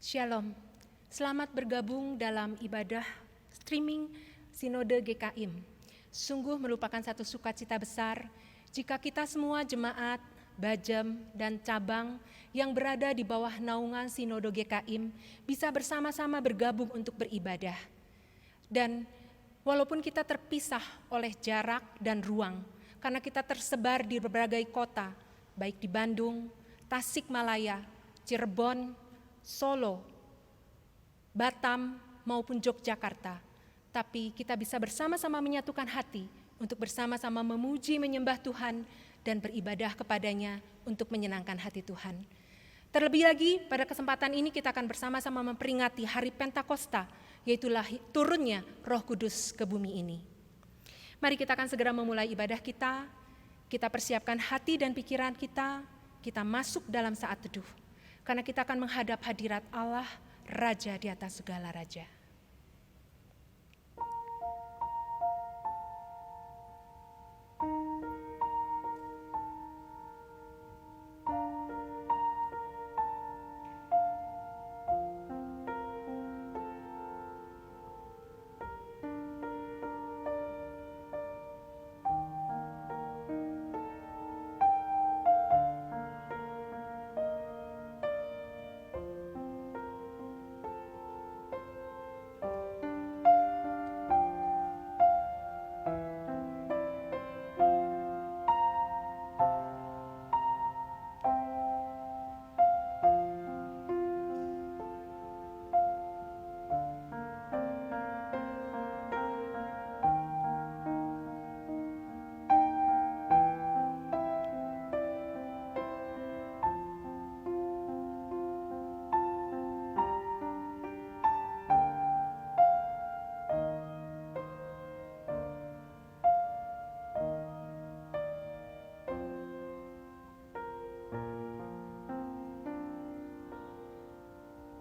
Shalom, selamat bergabung dalam ibadah streaming Sinode GKIM. Sungguh merupakan satu sukacita besar jika kita semua jemaat, Bajem, dan cabang yang berada di bawah naungan Sinode GKIM bisa bersama-sama bergabung untuk beribadah. Dan walaupun kita terpisah oleh jarak dan ruang, karena kita tersebar di berbagai kota, baik di Bandung, Tasikmalaya, Cirebon, Solo, Batam, maupun Yogyakarta. Tapi kita bisa bersama-sama menyatukan hati untuk bersama-sama memuji, menyembah Tuhan, dan beribadah kepadanya untuk menyenangkan hati Tuhan. Terlebih lagi, pada kesempatan ini kita akan bersama-sama memperingati Hari Pentakosta, yaitu turunnya Roh Kudus ke bumi ini. Mari kita akan segera memulai ibadah kita persiapkan hati dan pikiran kita masuk dalam saat teduh. Karena kita akan menghadap hadirat Allah, Raja di atas segala raja.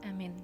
Amin.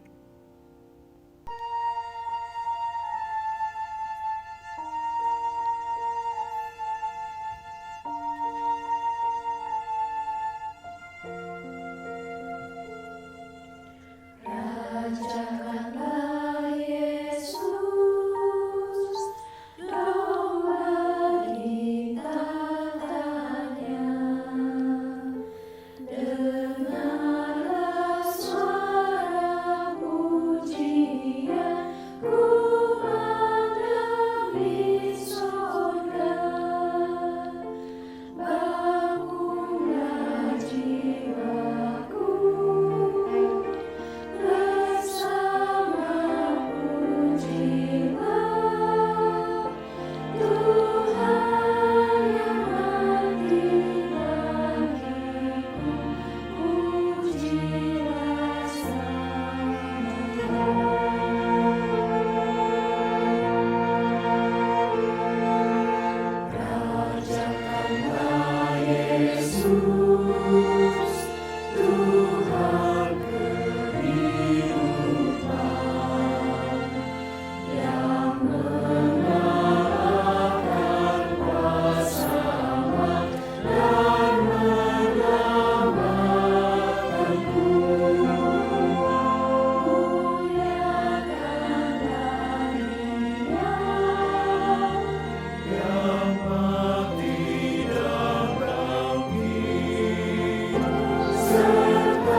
Serta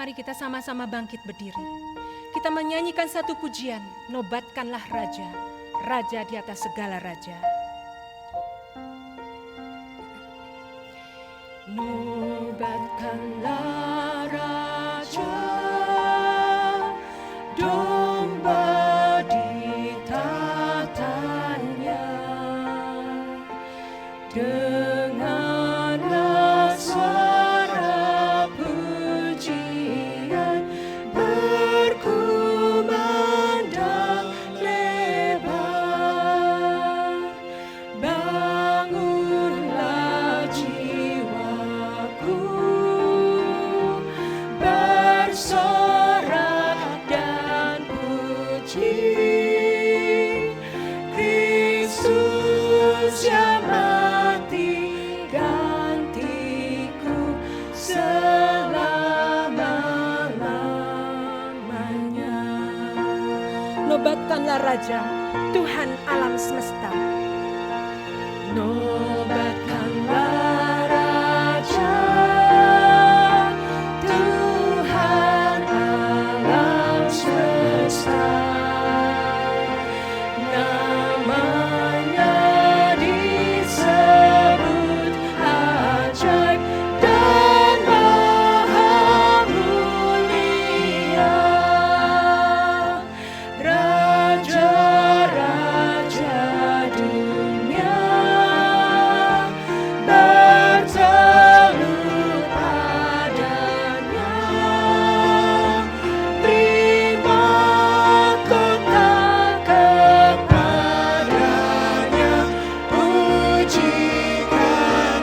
Mari kita sama-sama bangkit berdiri. Kita menyanyikan satu pujian, nobatkanlah Raja, Raja di atas segala raja. Nobatkanlah Raja, domba di tatanya, denganlah suara pujian berkumandang lebar. Bangunlah jiwaku, bersorak dan puji Kristus yang mati gantiku selama-lamanya. Nobatkanlah Raja, Tuhan alam semesta. Nobatkanlah Raja, Tuhan alam semesta. Namanya disebut ajaib dan maha mulia. Raja-raja dunia bertelut padanya. Terima kota kepadanya, pujikan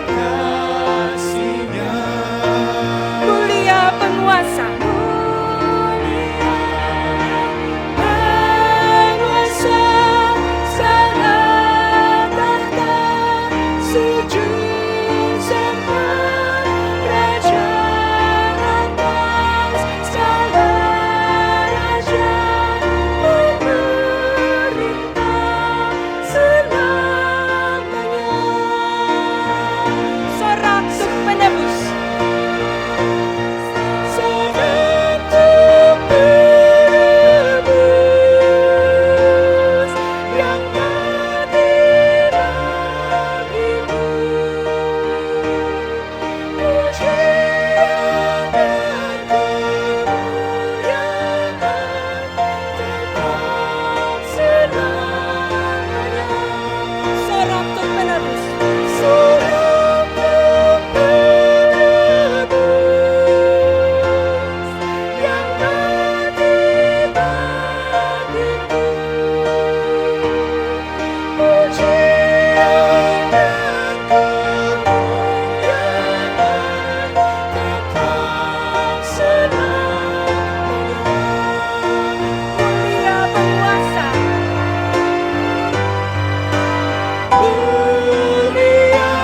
kasih-Nya. Mulia penguasa, penguasa segala tahta, sujud sembah Raja atas segala raja, memerintah selamanya. Sorak untuk penebus, sorak untuk penebus yang mati bagimu. Pujian dan kemuliaan tetap selamanya. Sorak untuk penebus, sorak untuk penebus yang mati bagiku. Pujian dan kemuliaan tetap selamanya. Mulia penguasa, mulia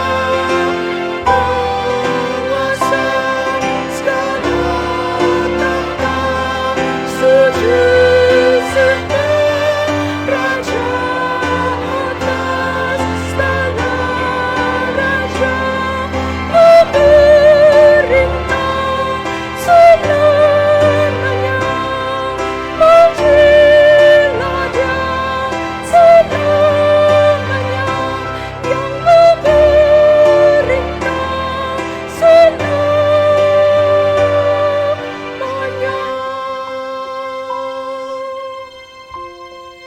penguasa segala tahta, sujud sembah Raja atas segala raja, memerintah selamanya. Pujilah Dia selamanya, yang memerintah selamanya.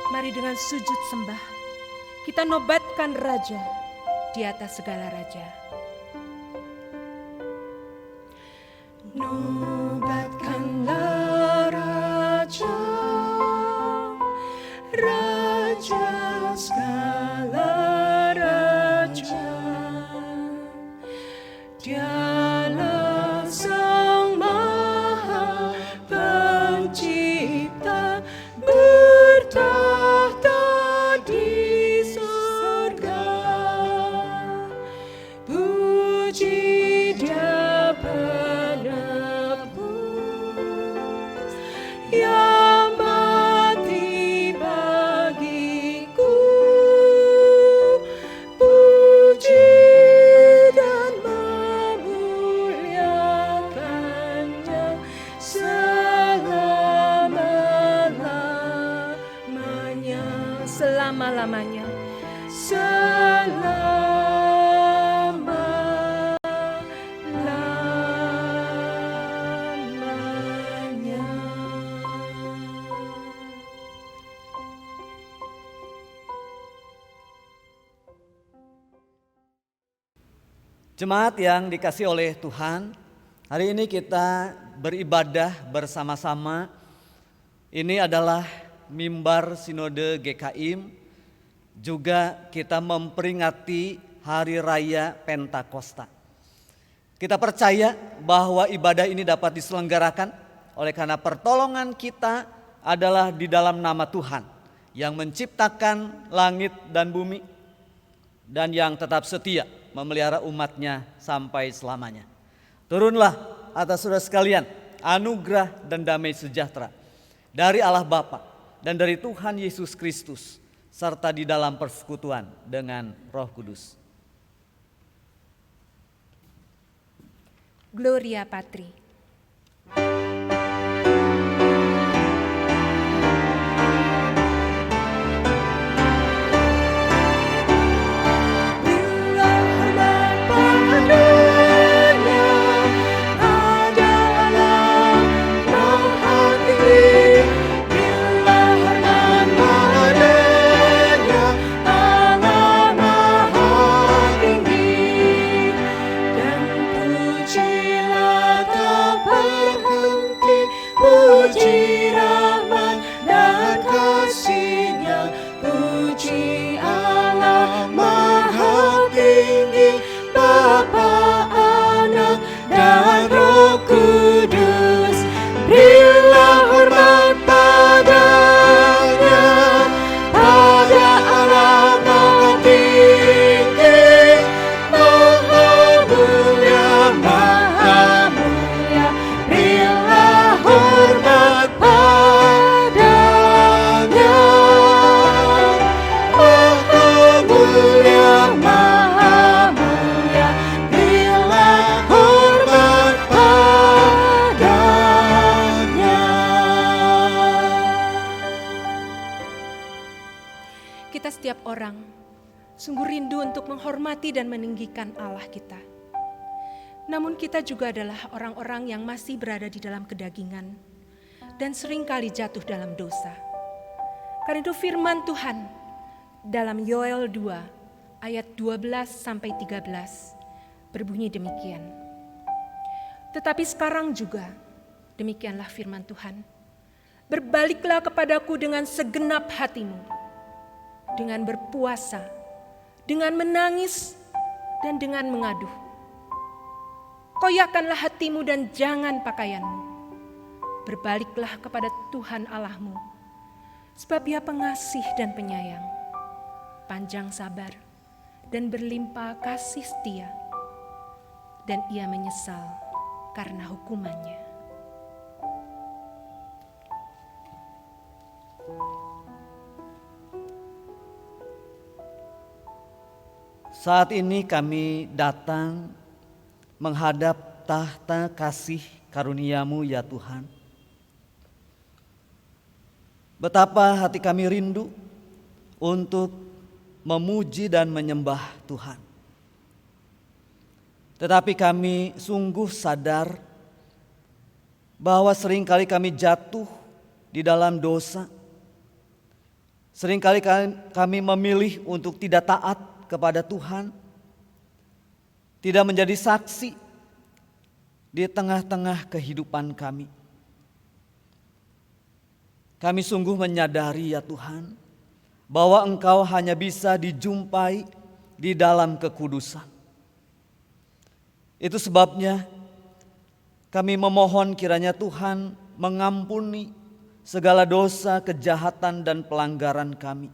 Mari dengan sujud sembah kita nobatkan Raja di atas segala raja. Nobatkanlah Raja, Raja segala raja. Dialah Sang Maha Pencipta, bertahta di surga. Puji Dia penebus selama-lamanya. Jemaat yang dikasihi oleh Tuhan, hari ini kita beribadah bersama-sama. Ini adalah mimbar Sinode GKIM, juga kita memperingati Hari Raya Pentakosta. Kita percaya bahwa ibadah ini dapat diselenggarakan oleh karena pertolongan kita adalah di dalam nama Tuhan yang menciptakan langit dan bumi dan yang tetap setia memelihara umatnya sampai selamanya. Turunlah atas saudara sekalian anugerah dan damai sejahtera dari Allah Bapa dan dari Tuhan Yesus Kristus, serta di dalam persekutuan dengan Roh Kudus. Gloria Patri. Kita setiap orang sungguh rindu untuk menghormati dan meninggikan Allah kita. Namun kita juga adalah orang-orang yang masih berada di dalam kedagingan dan seringkali jatuh dalam dosa. Karena itu firman Tuhan dalam Yoel 2 ayat 12-13 berbunyi demikian. Tetapi sekarang juga demikianlah firman Tuhan. Berbaliklah kepadaku dengan segenap hatimu, dengan berpuasa, dengan menangis, dan dengan mengaduh. Koyakkanlah hatimu dan jangan pakaianmu. Berbaliklah kepada Tuhan Allahmu, sebab Ia pengasih dan penyayang, panjang sabar, dan berlimpah kasih setia, dan Ia menyesal karena hukumannya. Saat ini kami datang menghadap tahta kasih karunia-Mu ya Tuhan. Betapa hati kami rindu untuk memuji dan menyembah Tuhan. Tetapi kami sungguh sadar bahwa seringkali kami jatuh di dalam dosa. Seringkali kami memilih untuk tidak taat kepada Tuhan, tidak menjadi saksi di tengah-tengah kehidupan kami. Kami sungguh menyadari ya Tuhan, bahwa Engkau hanya bisa dijumpai di dalam kekudusan. Itu sebabnya kami memohon kiranya Tuhan mengampuni segala dosa, kejahatan dan pelanggaran kami.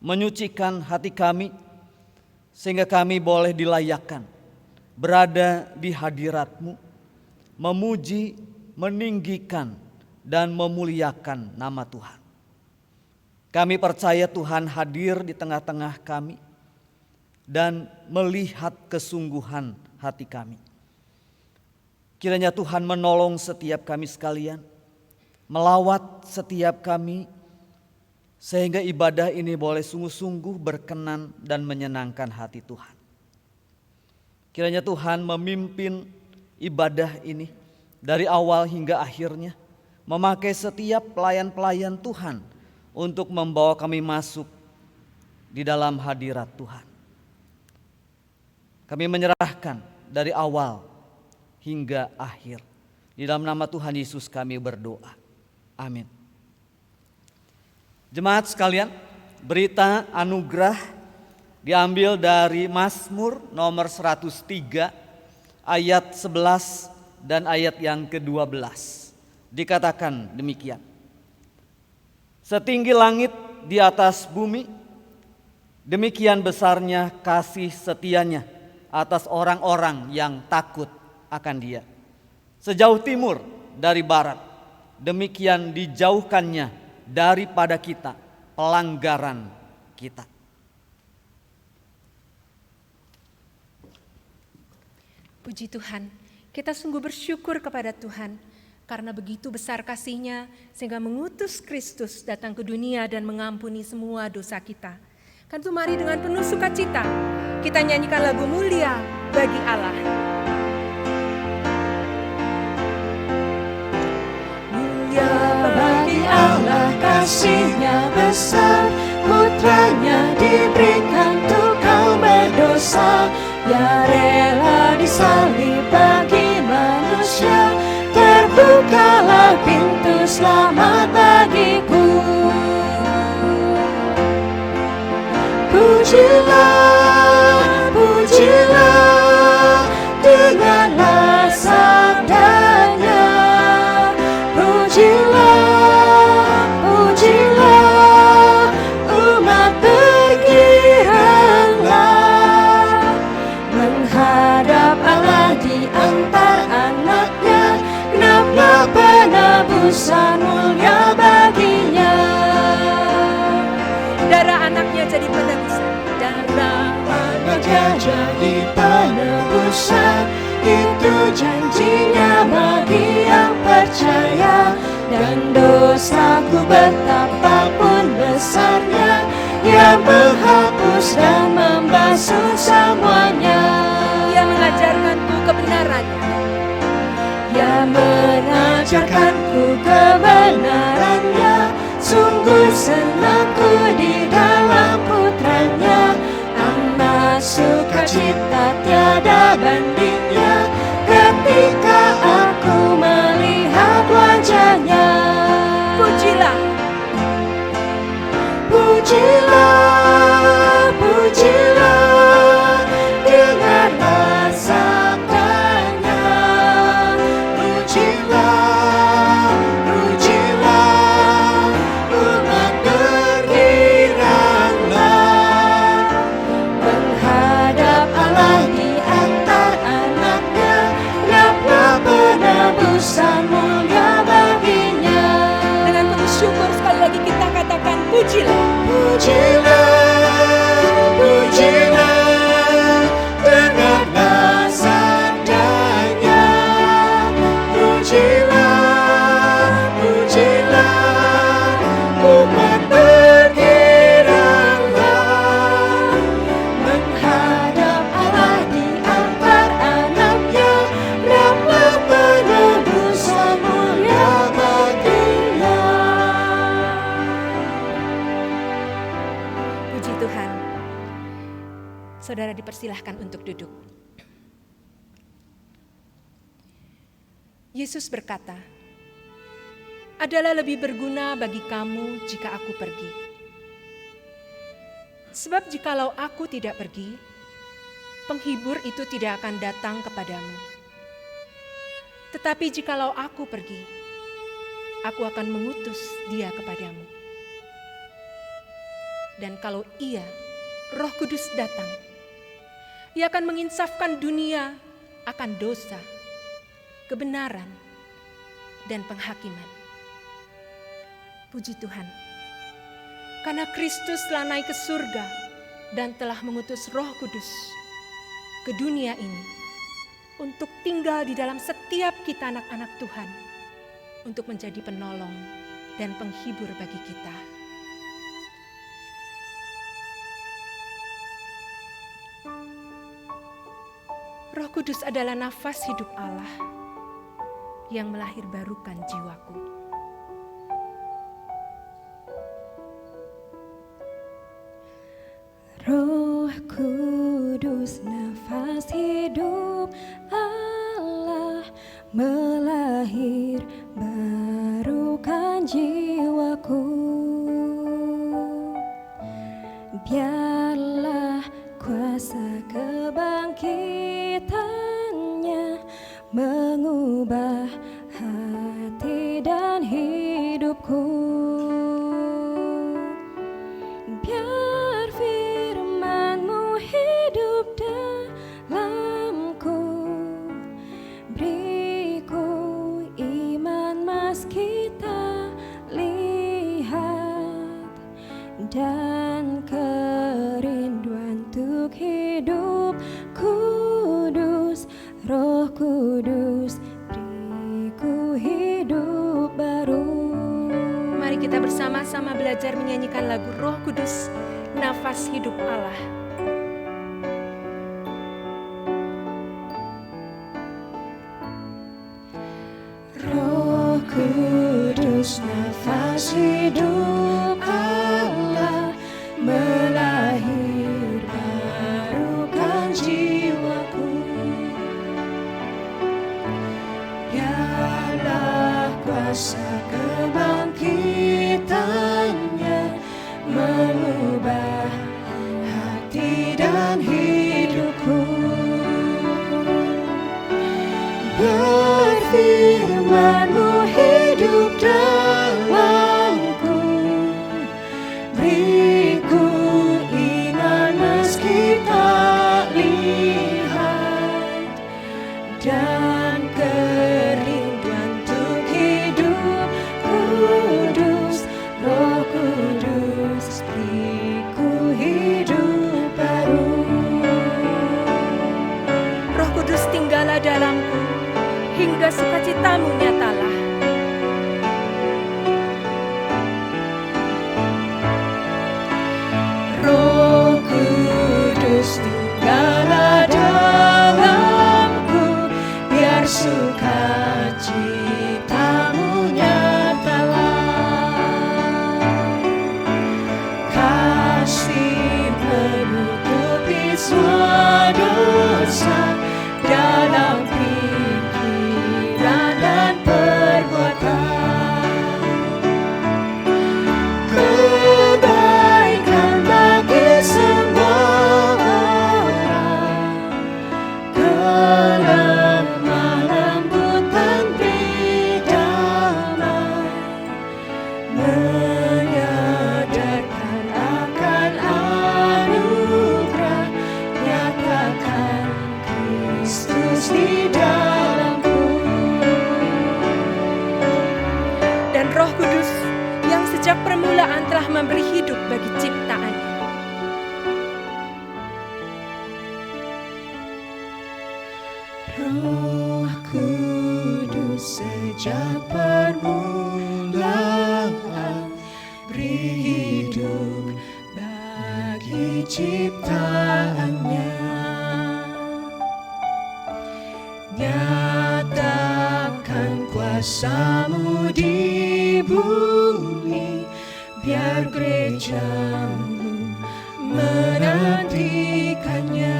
Menyucikan hati kami sehingga kami boleh dilayakkan berada di hadirat-Mu, memuji, meninggikan dan memuliakan nama Tuhan. Kami percaya Tuhan hadir di tengah-tengah kami dan melihat kesungguhan hati kami. Kiranya Tuhan menolong setiap kami sekalian, melawat setiap kami sehingga ibadah ini boleh sungguh-sungguh berkenan dan menyenangkan hati Tuhan. Kiranya Tuhan memimpin ibadah ini dari awal hingga akhirnya, memakai setiap pelayan-pelayan Tuhan untuk membawa kami masuk di dalam hadirat Tuhan. Kami menyerahkan dari awal hingga akhir. Di dalam nama Tuhan Yesus kami berdoa. Amin. Jemaat sekalian, berita anugerah diambil dari Mazmur nomor 103 ayat 11 dan ayat yang ke-12. Dikatakan demikian. Setinggi langit di atas bumi, demikian besarnya kasih setianya atas orang-orang yang takut akan Dia. Sejauh timur dari barat, demikian dijauhkannya daripada kita pelanggaran kita. Puji Tuhan, kita sungguh bersyukur kepada Tuhan karena begitu besar kasih-Nya sehingga mengutus Kristus datang ke dunia dan mengampuni semua dosa kita. Kan itu mari dengan penuh sukacita kita nyanyikan lagu mulia bagi Allah. Mulia bagi Allah, kasih-Nya besar, putranya diberikan untuk kaum berdosa. Ya rela disalib bagi manusia, terbukalah pintu selamat bagiku. Pujilah, pujilah, dengarlah sabdanya. Pujilah, pujilah, umat bergiranglah menghadap Allah di antar anaknya. Genaplah penebusan mulia baginya. Darah anaknya jadi penebusan. Darah anaknya jadi penebusan. Itu janjinya bagi yang percaya. Dan dosaku betapapun besarnya, Ia menghapus dan membasuh semuanya. Ia mengajarkanku kebenarannya. Ia mengajarkanku kebenarannya. Sungguh senangku di dalam putranya. Amat sukacita tiada bandingnya ketika aku melihat wajahnya. Pujilah, pujilah, pujilah, dengarlah sabdanya. Pujilah, pujilah, umat bergiranglah menghadap Allah di antar anaknya. Genaplah penebusan mulia baginya. dengan penuh syukur sekali lagi kita katakan pujilah. Pujilah, pujilah, dengarlah sabdanya. Pujilah, pujilah, umat bergiranglah menghadap Allah di antar anaknya. Genaplah penebusan mulia baginya. Puji Tuhan. Saudara dipersilahkan untuk duduk. Yesus berkata, "Adalah lebih berguna bagi kamu jika aku pergi. Sebab jikalau aku tidak pergi, penghibur itu tidak akan datang kepadamu. Tetapi jikalau aku pergi, aku akan mengutus Dia kepadamu. Dan kalau Ia, Roh Kudus datang, Ia akan menginsafkan dunia akan dosa, kebenaran, dan penghakiman." Puji Tuhan, karena Kristus telah naik ke surga dan telah mengutus Roh Kudus ke dunia ini untuk tinggal di dalam setiap kita anak-anak Tuhan, untuk menjadi penolong dan penghibur bagi kita. Roh Kudus adalah nafas hidup Allah yang melahirbarukan jiwaku. Roh Kudus, nafas hidup Allah, melahirbarukan jiwaku. Biarlah kuasa kebangkitannya mengubah hati dan hidupku. Biar firman-Mu hidup dalamku, beriku iman meski tak lihat, dan kerinduan untuk hidup kudus. Roh Kudus, beriku hidup baru. Mari kita bersama-sama belajar menyanyikan lagu Roh Kudus, nafas hidup Allah. Roh Kudus, nafas hidup Allah, melahirbarukan jiwaku. Biarlah kuasa kebangkitannya mengubah hati dan hidupku. Biar firman-Mu hidup dalamku, beriku iman meski tak lihat, dan kerinduan untuk hidup kudus. Roh Kudus, beriku hidup baru. Roh Kudus, tinggallah dalamku, hingga sukacita-Mu nyatalah. Roh Kudus, tinggallah dalamku, biar sukacita-Mu nyatalah. Kasih menutupi semua dosa dalam pikiran dan perbuatan. Kebaikan bagi semua orang, kelemah lembutan beri damai, menyadarkan akan anugerah, nyatakan Kristus di dalamku. Dan Roh Kudus yang sejak permulaan telah memberi hidup bagi ciptaannya. Roh Kudus, sejak permulaan beri hidup bagi ciptaannya. Nyatakan kuasa-Mu di bumi, biar gereja-Mu menantikannya.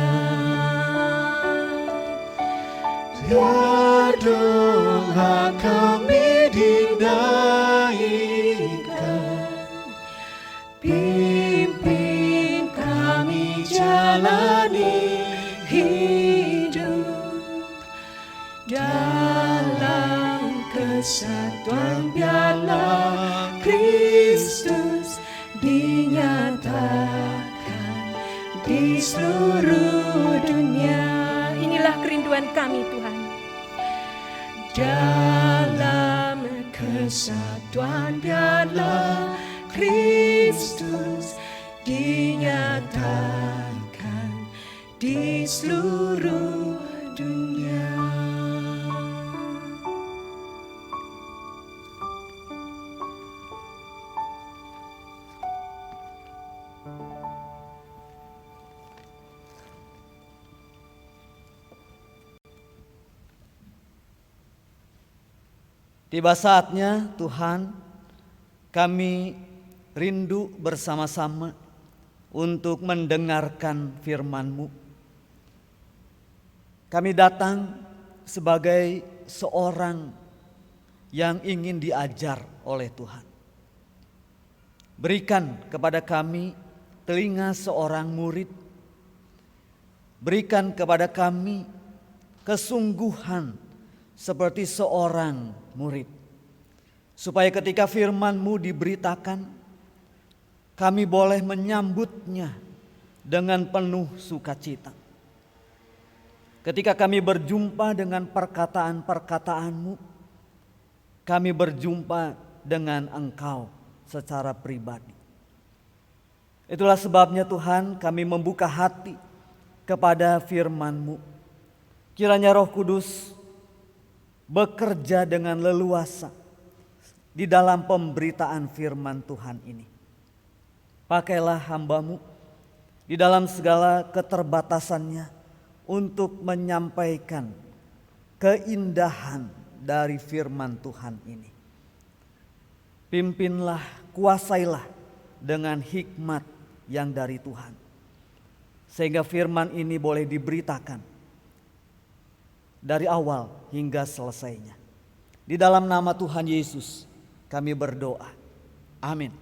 Biar doa kami dinaikkan, pimpin kami jalani hidup dalam kesatuan. Biarlah Kristus dinyatakan di seluruh dunia. Inilah kerinduan kami, Tuhan. Dalam kesatuan, biarlah Kristus dinyatakan di seluruh dunia. Tiba saatnya Tuhan, kami rindu bersama-sama untuk mendengarkan firman-Mu. Kami datang sebagai seorang yang ingin diajar oleh Tuhan. Berikan kepada kami telinga seorang murid. Berikan kepada kami kesungguhan seperti seorang murid. Supaya ketika firman-Mu diberitakan, kami boleh menyambutnya dengan penuh sukacita. Ketika kami berjumpa dengan perkataan-perkataan-Mu, kami berjumpa dengan Engkau secara pribadi. Itulah sebabnya Tuhan, kami membuka hati kepada firman-Mu. Kiranya Roh Kudus bekerja dengan leluasa di dalam pemberitaan firman Tuhan ini. Pakailah hamba-Mu di dalam segala keterbatasannya untuk menyampaikan keindahan dari firman Tuhan ini. Pimpinlah, kuasailah dengan hikmat yang dari Tuhan, sehingga firman ini boleh diberitakan dari awal hingga selesainya. Di dalam nama Tuhan Yesus kami berdoa. Amin.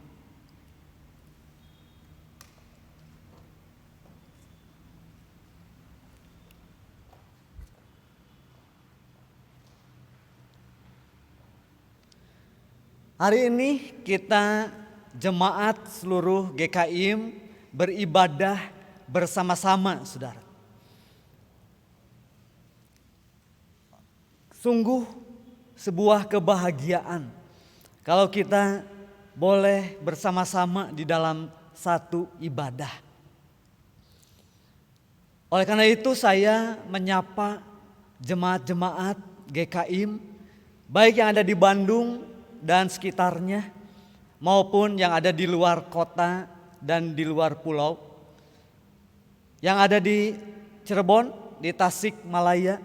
Hari ini kita jemaat seluruh GKIM beribadah bersama-sama, saudara. Sungguh sebuah kebahagiaan kalau kita boleh bersama-sama di dalam satu ibadah. Oleh karena itu saya menyapa jemaat-jemaat GKIM, baik yang ada di Bandung dan sekitarnya, maupun yang ada di luar kota dan di luar pulau, yang ada di Cirebon, di Tasikmalaya,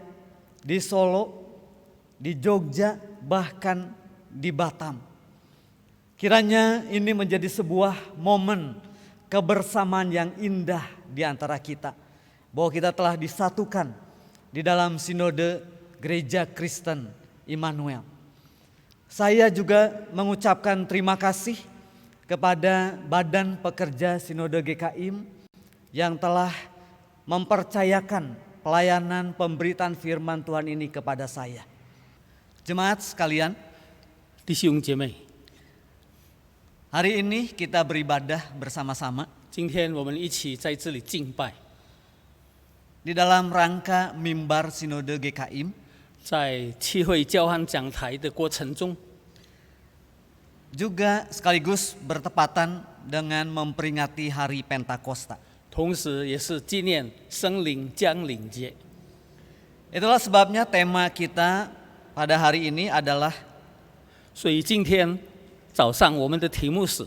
di Solo, di Jogja, bahkan di Batam. Kiranya ini menjadi sebuah momen kebersamaan yang indah di antara kita, bahwa kita telah disatukan di dalam Sinode Gereja Kristen Immanuel. Saya juga mengucapkan terima kasih kepada Badan Pekerja Sinode GKIM yang telah mempercayakan pelayanan pemberitaan firman Tuhan ini kepada saya. Jemaat sekalian, 弟兄姐妹， hari ini kita beribadah bersama-sama 今天我们一起在这里敬拜， di dalam rangka mimbar Sinode GKIM, 在契会交换讲台的过程中， juga sekaligus bertepatan dengan memperingati hari Pentakosta. 同时也是纪念圣灵降临节。 Itulah sebabnya tema kita pada hari ini adalah 所以今天早上我们的题目是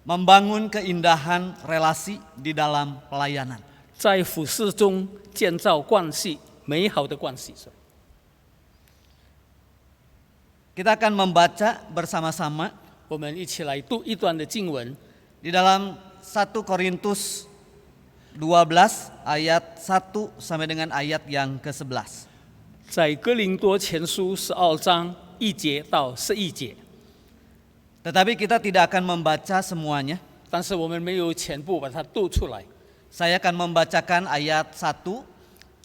membangun keindahan relasi di dalam pelayanan. 在服事中建造关系，美好的关系。 Kita akan membaca bersama-sama 我们一起来读一段的经文， di dalam 1 Korintus 12 ayat 1 sampai dengan ayat yang ke-11. 在哥林多前书12章1节到11节。 Tetapi kita tidak akan membaca semuanya. 但是我们没有全部把它读出来。 Saya akan membacakan ayat 1,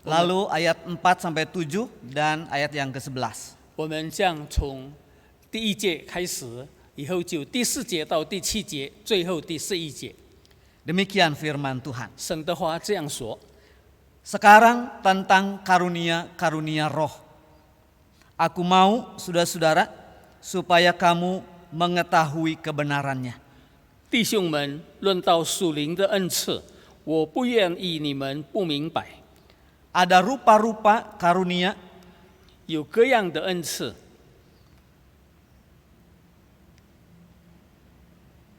lalu ayat 4 sampai 7 dan ayat yang ke-11. 我们将从第1节开始，以后就第4节到第7节，最后第11节。 Demikian firman Tuhan. 神的话这样说： Sekarang tentang karunia-karunia roh. Aku mau, saudara-saudara, supaya kamu mengetahui kebenarannya. 弟兄们，论到属灵的恩赐，我不愿意你们不明白。 Ada rupa-rupa karunia, 有各样的恩赐，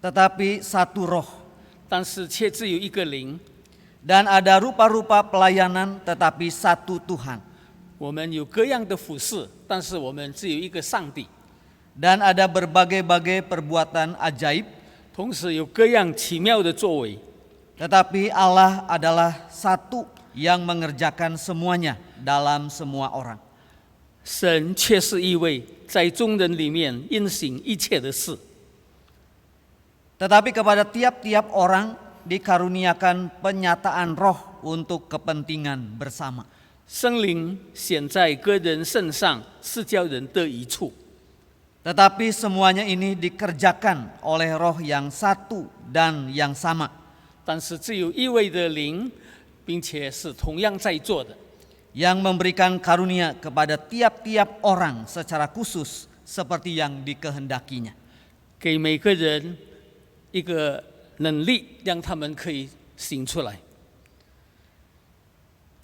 tetapi satu roh. 但是却只有一个灵。 Dan ada rupa-rupa pelayanan, tetapi satu Tuhan. 我们有各样的服事，但是我们只有一个上帝。Dan ada berbagai-bagai perbuatan ajaib, 同时有各样奇妙的作为。 tetapi Allah adalah satu yang mengerjakan semuanya dalam semua orang. 神却是一位在众人里面运行一切的事。 Tetapi kepada tiap-tiap orang dikaruniakan penyataan roh untuk kepentingan bersama. 圣灵显在个人身上，是叫人得益处。 Tetapi semuanya ini dikerjakan oleh roh yang satu dan yang sama. 但是只有一位的灵，并且是同样在做的， Yang memberikan karunia kepada tiap-tiap orang secara khusus seperti yang dikehendakinya. 给每个人一个能力，让他们可以行出来。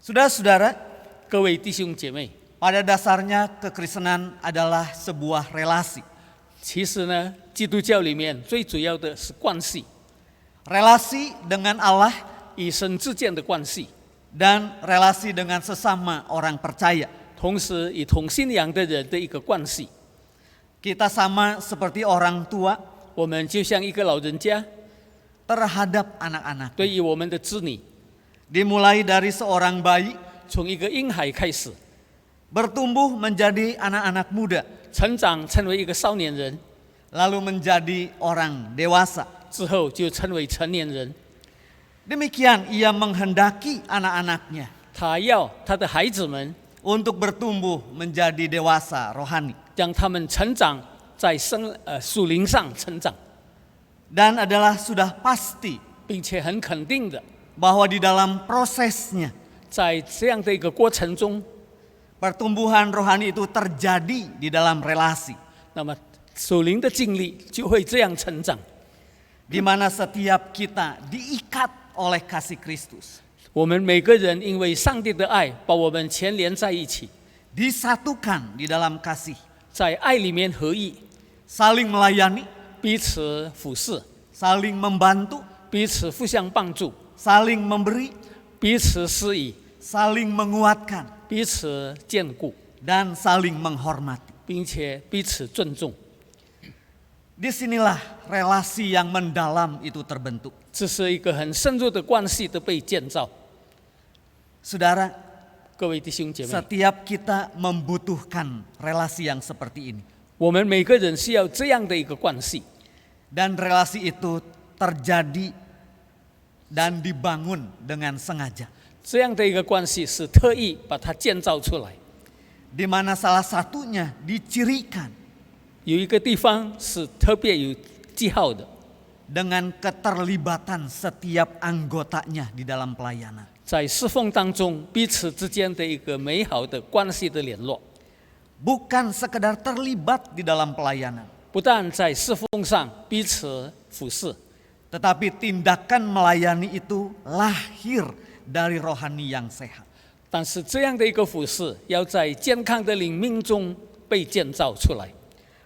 Saudara-saudara, 各位弟兄姐妹， pada dasarnya kekristenan adalah sebuah relasi. 其实呢，基督教里面最主要的是关系， Relasi dengan Allah 与神之间的关系， dan relasi dengan sesama orang percaya. 同时与同信仰的人的一个关系。 Kita sama seperti orang tua 我们就像一个老人家， terhadap anak-anak. 对于我们的子女， Dimulai dari seorang bayi 从一个婴孩开始， bertumbuh menjadi anak-anak muda, 成长成为一个少年人， lalu menjadi orang dewasa. 之后就成为成年人。 Demikian ia menghendaki anak-anaknya 他要他的孩子们， untuk bertumbuh menjadi dewasa rohani. 让他们成长在属灵上成长， Dan adalah sudah pasti 并且很肯定的， bahwa di dalam prosesnya 在这样的一个过程中， pertumbuhan rohani itu terjadi di dalam relasi, 那么属灵的经历就会这样成长。 di mana setiap kita diikat oleh kasih Kristus, 我们每个人因为上帝的爱把我们牵连在一起， disatukan di dalam kasih, 在爱里面合一， saling melayani, 彼此服侍， saling membantu, 彼此互相帮助， saling memberi, 彼此施以， saling menguatkan, 彼此坚固， dan saling menghormati. 并且彼此尊重。 Disinilah relasi yang mendalam itu terbentuk. 这是一个很深入的关系的被建造。 Saudara, 各位弟兄姐妹， setiap kita membutuhkan relasi yang seperti ini. 我们每个人需要这样的一个关系， Dan relasi itu terjadi dan dibangun dengan sengaja. 这样的一个关系是特意把它建造出来。 Di mana salah satunya dicirikan 有一个地方是特别有记号的， dengan keterlibatan setiap anggotanya di dalam pelayanan. 在侍奉当中彼此之间的一个美好的关系的联络， Bukan sekedar terlibat di dalam pelayanan, 不但在侍奉上彼此服侍， tetapi tindakan melayani itu lahir dari rohani yang sehat. 但是这样的一个服侍要在健康的灵命中被建造出来。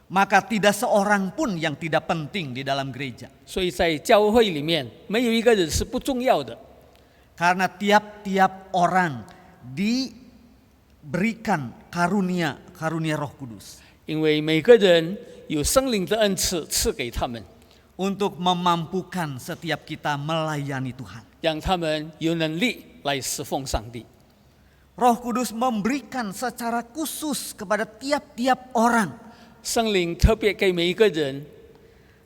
Maka tidak seorang pun yang tidak penting di dalam gereja. 所以在教会里面没有一个人是不重要的， Karena tiap-tiap orang diberikan karunia Roh Kudus 因为每个人有圣灵的恩赐赐给他们， untuk memampukan setiap kita melayani Tuhan. 让他们有能力来侍奉上帝。 Roh Kudus memberikan secara khusus kepada tiap-tiap orang 圣灵特别给每一个人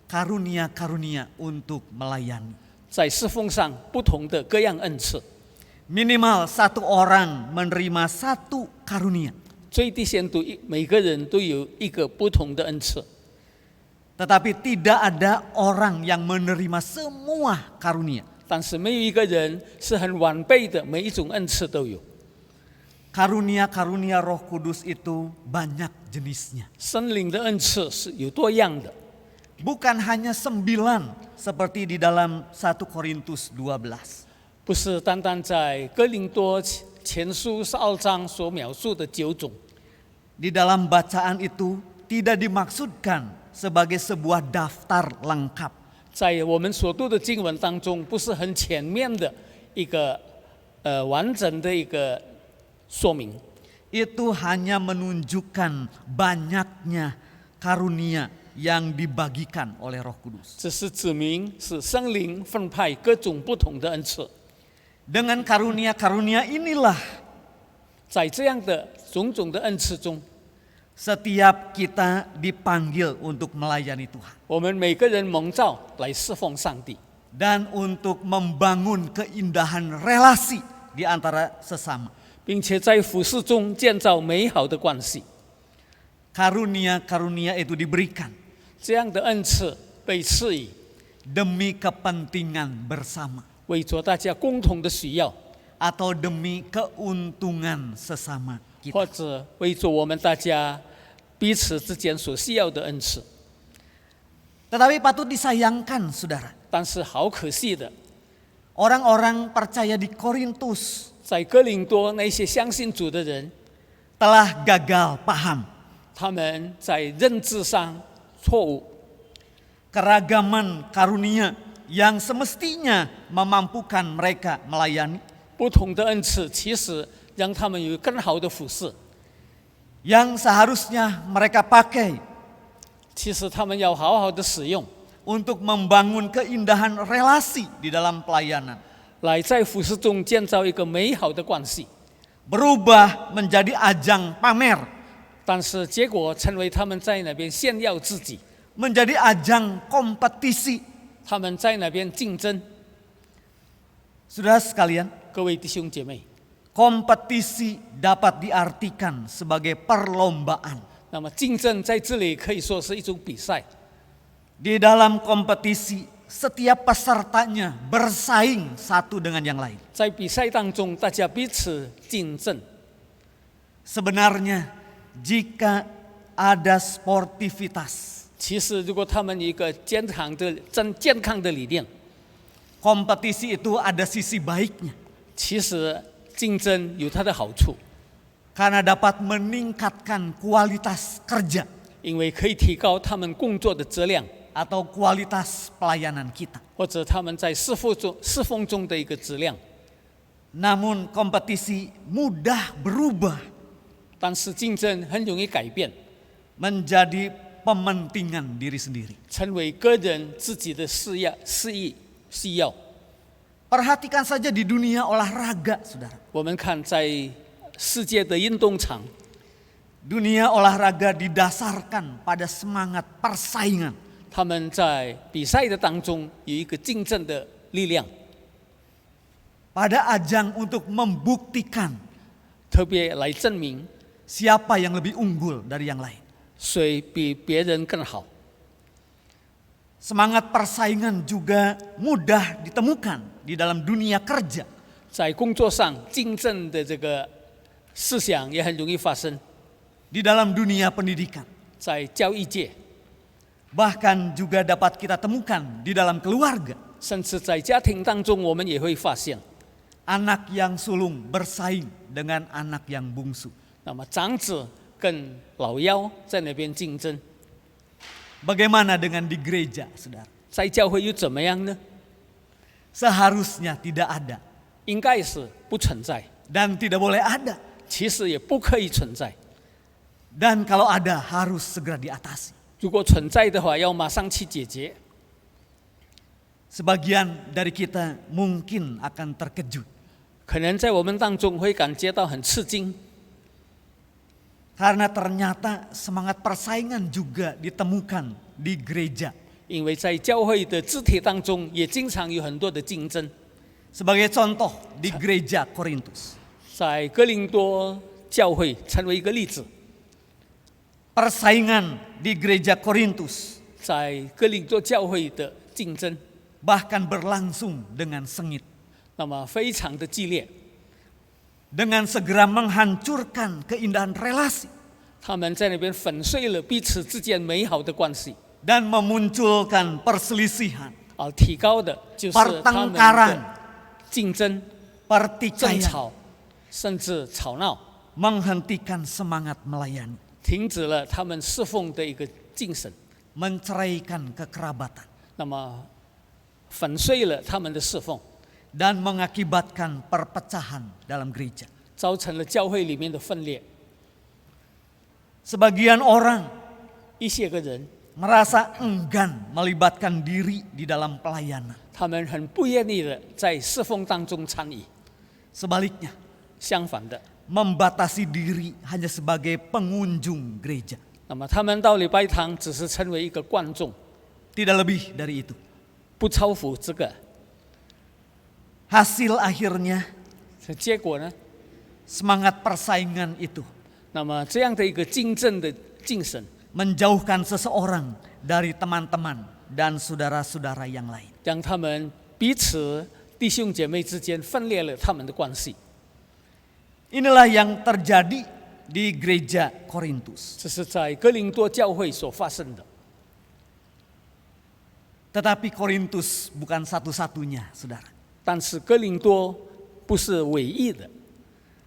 karunia-karunia untuk melayani. 在侍奉上不同的各样恩赐， Minimal satu orang menerima satu karunia. 最低限度每个人都有一个不同的恩赐， Tetapi tidak ada orang yang menerima semua karunia. 但是没有一个人是很完备的，每一种恩赐都有。 Karunia-karunia Roh Kudus itu banyak jenisnya. 圣灵的恩赐是有多样的， Bukan hanya 9 seperti di dalam 1 Korintus 12. 不是单单在哥林多前书12章所描述的9种。 Di dalam bacaan itu tidak dimaksudkan sebagai sebuah daftar lengkap. 在我们所读的经文当中，不是很全面的一个完整的一个说明， Itu hanya menunjukkan banyaknya karunia yang dibagikan oleh Roh Kudus. 这是指明是圣灵分派各种不同的恩赐。 Dengan karunia-karunia inilah 在这样的种种的恩赐中， setiap kita dipanggil untuk melayani Tuhan 我们每个人蒙召来侍奉上帝， dan untuk membangun keindahan relasi di antara sesama. 并且在服事中建造美好的关系。 Karunia-karunia itu diberikan 这样的恩赐被赐予， demi kepentingan bersama 为着大家共同的需要， atau demi keuntungan sesama 或 kita. 者为着我们大家彼此之间所需要的恩赐。 Tetapi patut disayangkan, saudara, 但是好可惜的， orang-orang percaya di Korintus 在哥林多那些相信主的人， telah gagal paham 他们在认知上错误， keragaman karunia yang semestinya memampukan mereka melayani, 不同的恩赐其实让他们有更好的服侍， yang seharusnya mereka pakai 其实他们要好好的使用， untuk membangun keindahan relasi di dalam pelayanan, 来在服侍中建造一个美好的关系。 berubah menjadi ajang pamer, 但是结果成为他们在那边炫耀自己， menjadi ajang kompetisi. 他们在那边竞争。 Saudara sekalian, 各位弟兄姐妹， kompetisi dapat diartikan sebagai perlombaan. 那么竞争在这里可以说是一种比赛。 Di dalam kompetisi, setiap pesertanya bersaing satu dengan yang lain. 在比赛当中，大家彼此竞争。 Sebenarnya, jika ada sportivitas, 其实，如果他们有一个健康的理念， kompetisi itu ada sisi baiknya. 其实竞争有它的好处， Karena dapat meningkatkan kualitas kerja 因为可以提高他们工作的质量， atau kualitas pelayanan kita. 或者他们在侍奉中的一个质量。 Namun kompetisi mudah berubah 但是竞争很容易改变， menjadi pementingan diri sendiri. 成为个人自己的需要。 Perhatikan saja di dunia olahraga, saudara. 我们看在世界的运动场， Dunia olahraga didasarkan pada semangat persaingan. 他们在比赛的当中有一个竞争的力量， Pada ajang untuk membuktikan 特别来证明 siapa yang lebih unggul dari yang lain. 谁比别人更好。 Semangat persaingan juga mudah ditemukan di dalam dunia kerja. 在工作上竞争的这个思想也很容易发生， Di dalam dunia pendidikan. 在教育界， Bahkan juga dapat kita temukan di dalam keluarga. 甚至在家庭当中，我们也会发现， Anak yang sulung bersaing dengan anak yang bungsu. 那么长子跟老幺在那边竞争， Bagaimana dengan di gereja, saudara? 在教会又怎么样呢？ Seharusnya tidak ada 应该是不存在， dan tidak boleh ada. 其实也不可以存在。 Dan kalau ada harus segera diatasi. 如果存在的话，要马上去解决。 Sebagian dari kita mungkin akan terkejut 可能在我们当中会感觉到很吃惊， karena ternyata semangat persaingan juga ditemukan di gereja. 因为在教会的肢体当中也经常有很多的竞争。 Sebagai contoh di gereja Korintus, 在哥林多教会成为一个例子， persaingan di gereja Korintus 在哥林多教会的竞争， bahkan berlangsung dengan sengit, 那么非常的激烈。 dengan segera menghancurkan keindahan relasi 他们在那边粉碎了彼此之间美好的关系， dan memunculkan perselisihan, 而提高的就是他们 pertengkaran, 的竞争、争 pertikaian, 吵，甚至吵闹， menghentikan semangat melayani, 停止了他们侍奉的一个精神， menceraikan kekerabatan, 那么粉碎了他们的侍奉， dan mengakibatkan perpecahan dalam gereja. 造成了教会里面的分裂。 Sebagian orang 一些个人， merasa enggan melibatkan diri di dalam pelayanan. 他们很不愿意的在侍奉当中参与， Sebaliknya, 相反的， membatasi diri hanya sebagai pengunjung gereja. 那么他们到礼拜堂只是成为一个观众， Tidak lebih dari itu. 不超乎这个。 Hasil akhirnya 结果呢？ semangat persaingan itu 那么这样的一个竞争的精神， menjauhkan seseorang dari teman-teman dan saudara-saudara yang lain. 让他们彼此弟兄姐妹之间分裂了他们的关系。 Inilah yang terjadi di gereja Korintus. 这是在哥林多教会所发生的。 Tetapi Korintus bukan satu-satunya, saudara. 但是哥林多不是唯一的。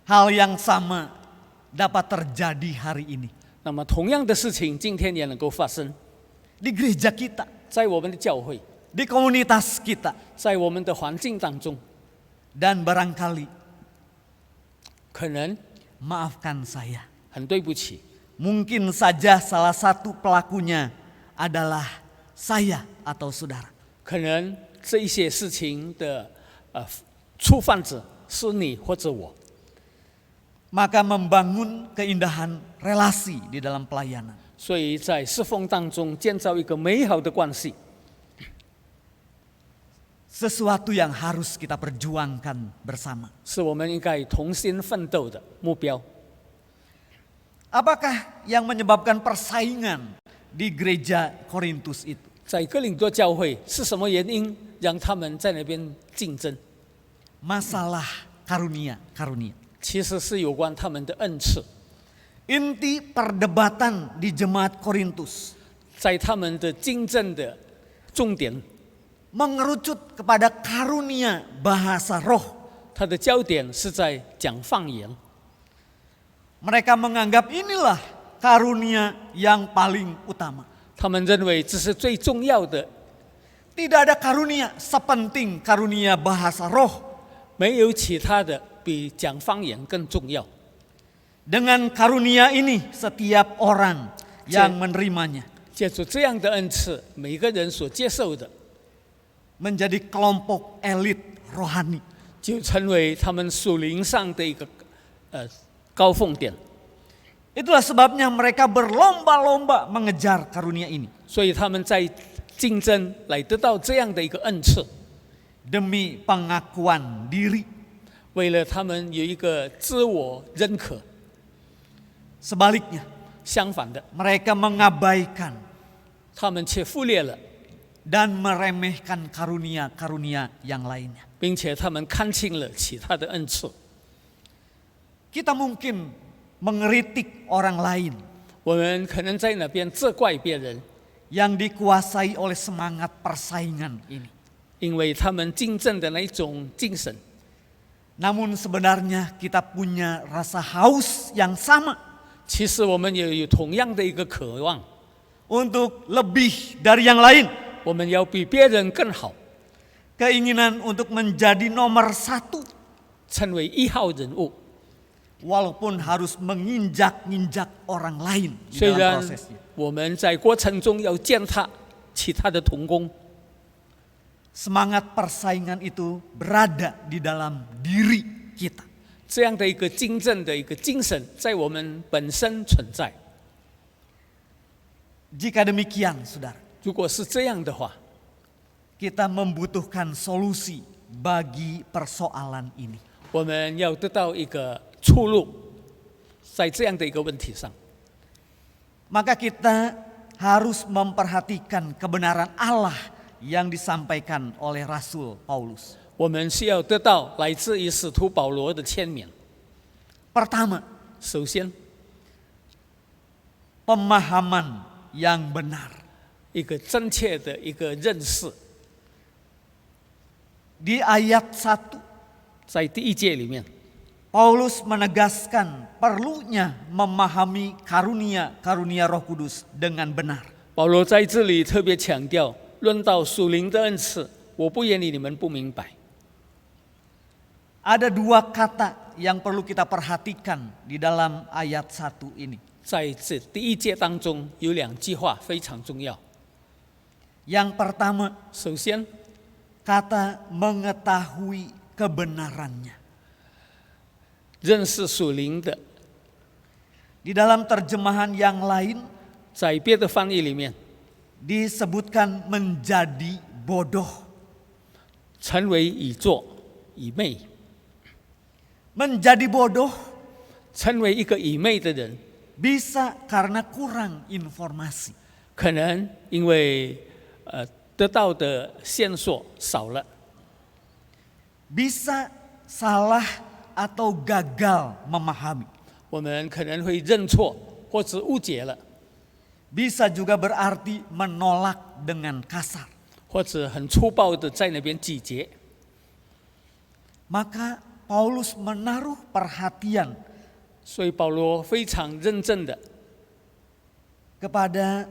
Hal yang sama dapat terjadi hari ini 那么同样的事情，今天也能够发生 di gereja kita, 在我们的教会， di komunitas kita, 在我们的环境当中。 dan barangkali, 可能 maafkan saya, 很对不起， mungkin saja salah satu pelakunya adalah saya atau saudara. 可能这一些事情的触犯者是你或者我。 Maka membangun keindahan relasi di dalam pelayanan. 所以在侍奉当中建造一个美好的关系， Sesuatu yang harus kita perjuangkan bersama. 是我们应该同心奋斗的目标。 Apakah yang menyebabkan persaingan di gereja Korintus itu? 在哥林多教会是什么原因让他们在那边竞争？ Masalah karunia. 其实是有关他们的恩赐。 Inti perdebatan di jemaat Korintus 在他们的竞争的重点， mengerucut kepada karunia bahasa roh. 它的焦点是在讲方言。 Mereka menganggap inilah karunia yang paling utama. 他们认为这是最重要的， Tidak ada karunia sepenting karunia bahasa roh. 没有其他的比讲方言更重要。 Dengan karunia ini setiap orang yang menerimanya 借助这样的恩赐，每个人所接受的， menjadi kelompok elit rohani. 就成为他们属灵上的一个高峰点。 Itulah sebabnya mereka berlomba-lomba mengejar karunia ini 所以他们在竞争来得到这样的一个恩赐， demi pengakuan diri. 为了他们有一个自我认可。 Sebaliknya, 相反的， mereka mengabaikan 他们却忽略了， dan meremehkan karunia-karunia yang lainnya. 并且他们看清了其他的恩赐。 Kita mungkin mengeritik orang lain 我们可能在那边责怪别人， yang dikuasai oleh semangat persaingan ini. 因为他们竞争的那种精神。 Namun sebenarnya kita punya rasa haus yang sama 其实我们也有同样的一个渴望， untuk lebih dari yang lain. 我们要比别人更好， Keinginan untuk menjadi nomor satu 成为一号人物。 walaupun harus menginjak-injak orang lain di 虽 dalam 然 prosesnya. 我们在过程中要践踏其他的同工， Semangat persaingan itu berada di dalam diri kita. 这样的一个竞争的一个精神在我们本身存在。 Jika demikian, saudara, 如果是这样的话， kita membutuhkan solusi bagi persoalan ini. 我们要得到一个出路，在这样的一个问题上， Maka kita harus memperhatikan kebenaran Allah yang disampaikan oleh Rasul Paulus. 我们需要得到来自于使徒保罗的签名。 Pertama, 首先， pemahaman yang benar. 一个正确的一个认识， Di ayat 1, 在第一节里面， Paulus menegaskan perlunya memahami karunia-karunia Roh Kudus dengan benar. 保罗在这里特别强调，论到属灵的恩赐，我不愿意你们不明白。 Ada dua kata yang perlu kita perhatikan di dalam ayat 1 ini. 在这第一节当中有2句话非常重要。 Yang pertama, 首先， kata mengetahui kebenarannya. 认识属灵的， Di dalam terjemahan yang lain 在别的翻译里面， disebutkan menjadi bodoh. 成为以作以昧， Menjadi bodoh 成为一个以昧的人， bisa karena kurang informasi. 可能因为得到的线索少了， Bisa salah atau gagal memahami. 我们可能会认错或者误解了， Bisa juga berarti menolak dengan kasar. 或者很粗暴的在那边咀嚼。 Maka Paulus menaruh perhatian 所以保罗非常认真的， kepada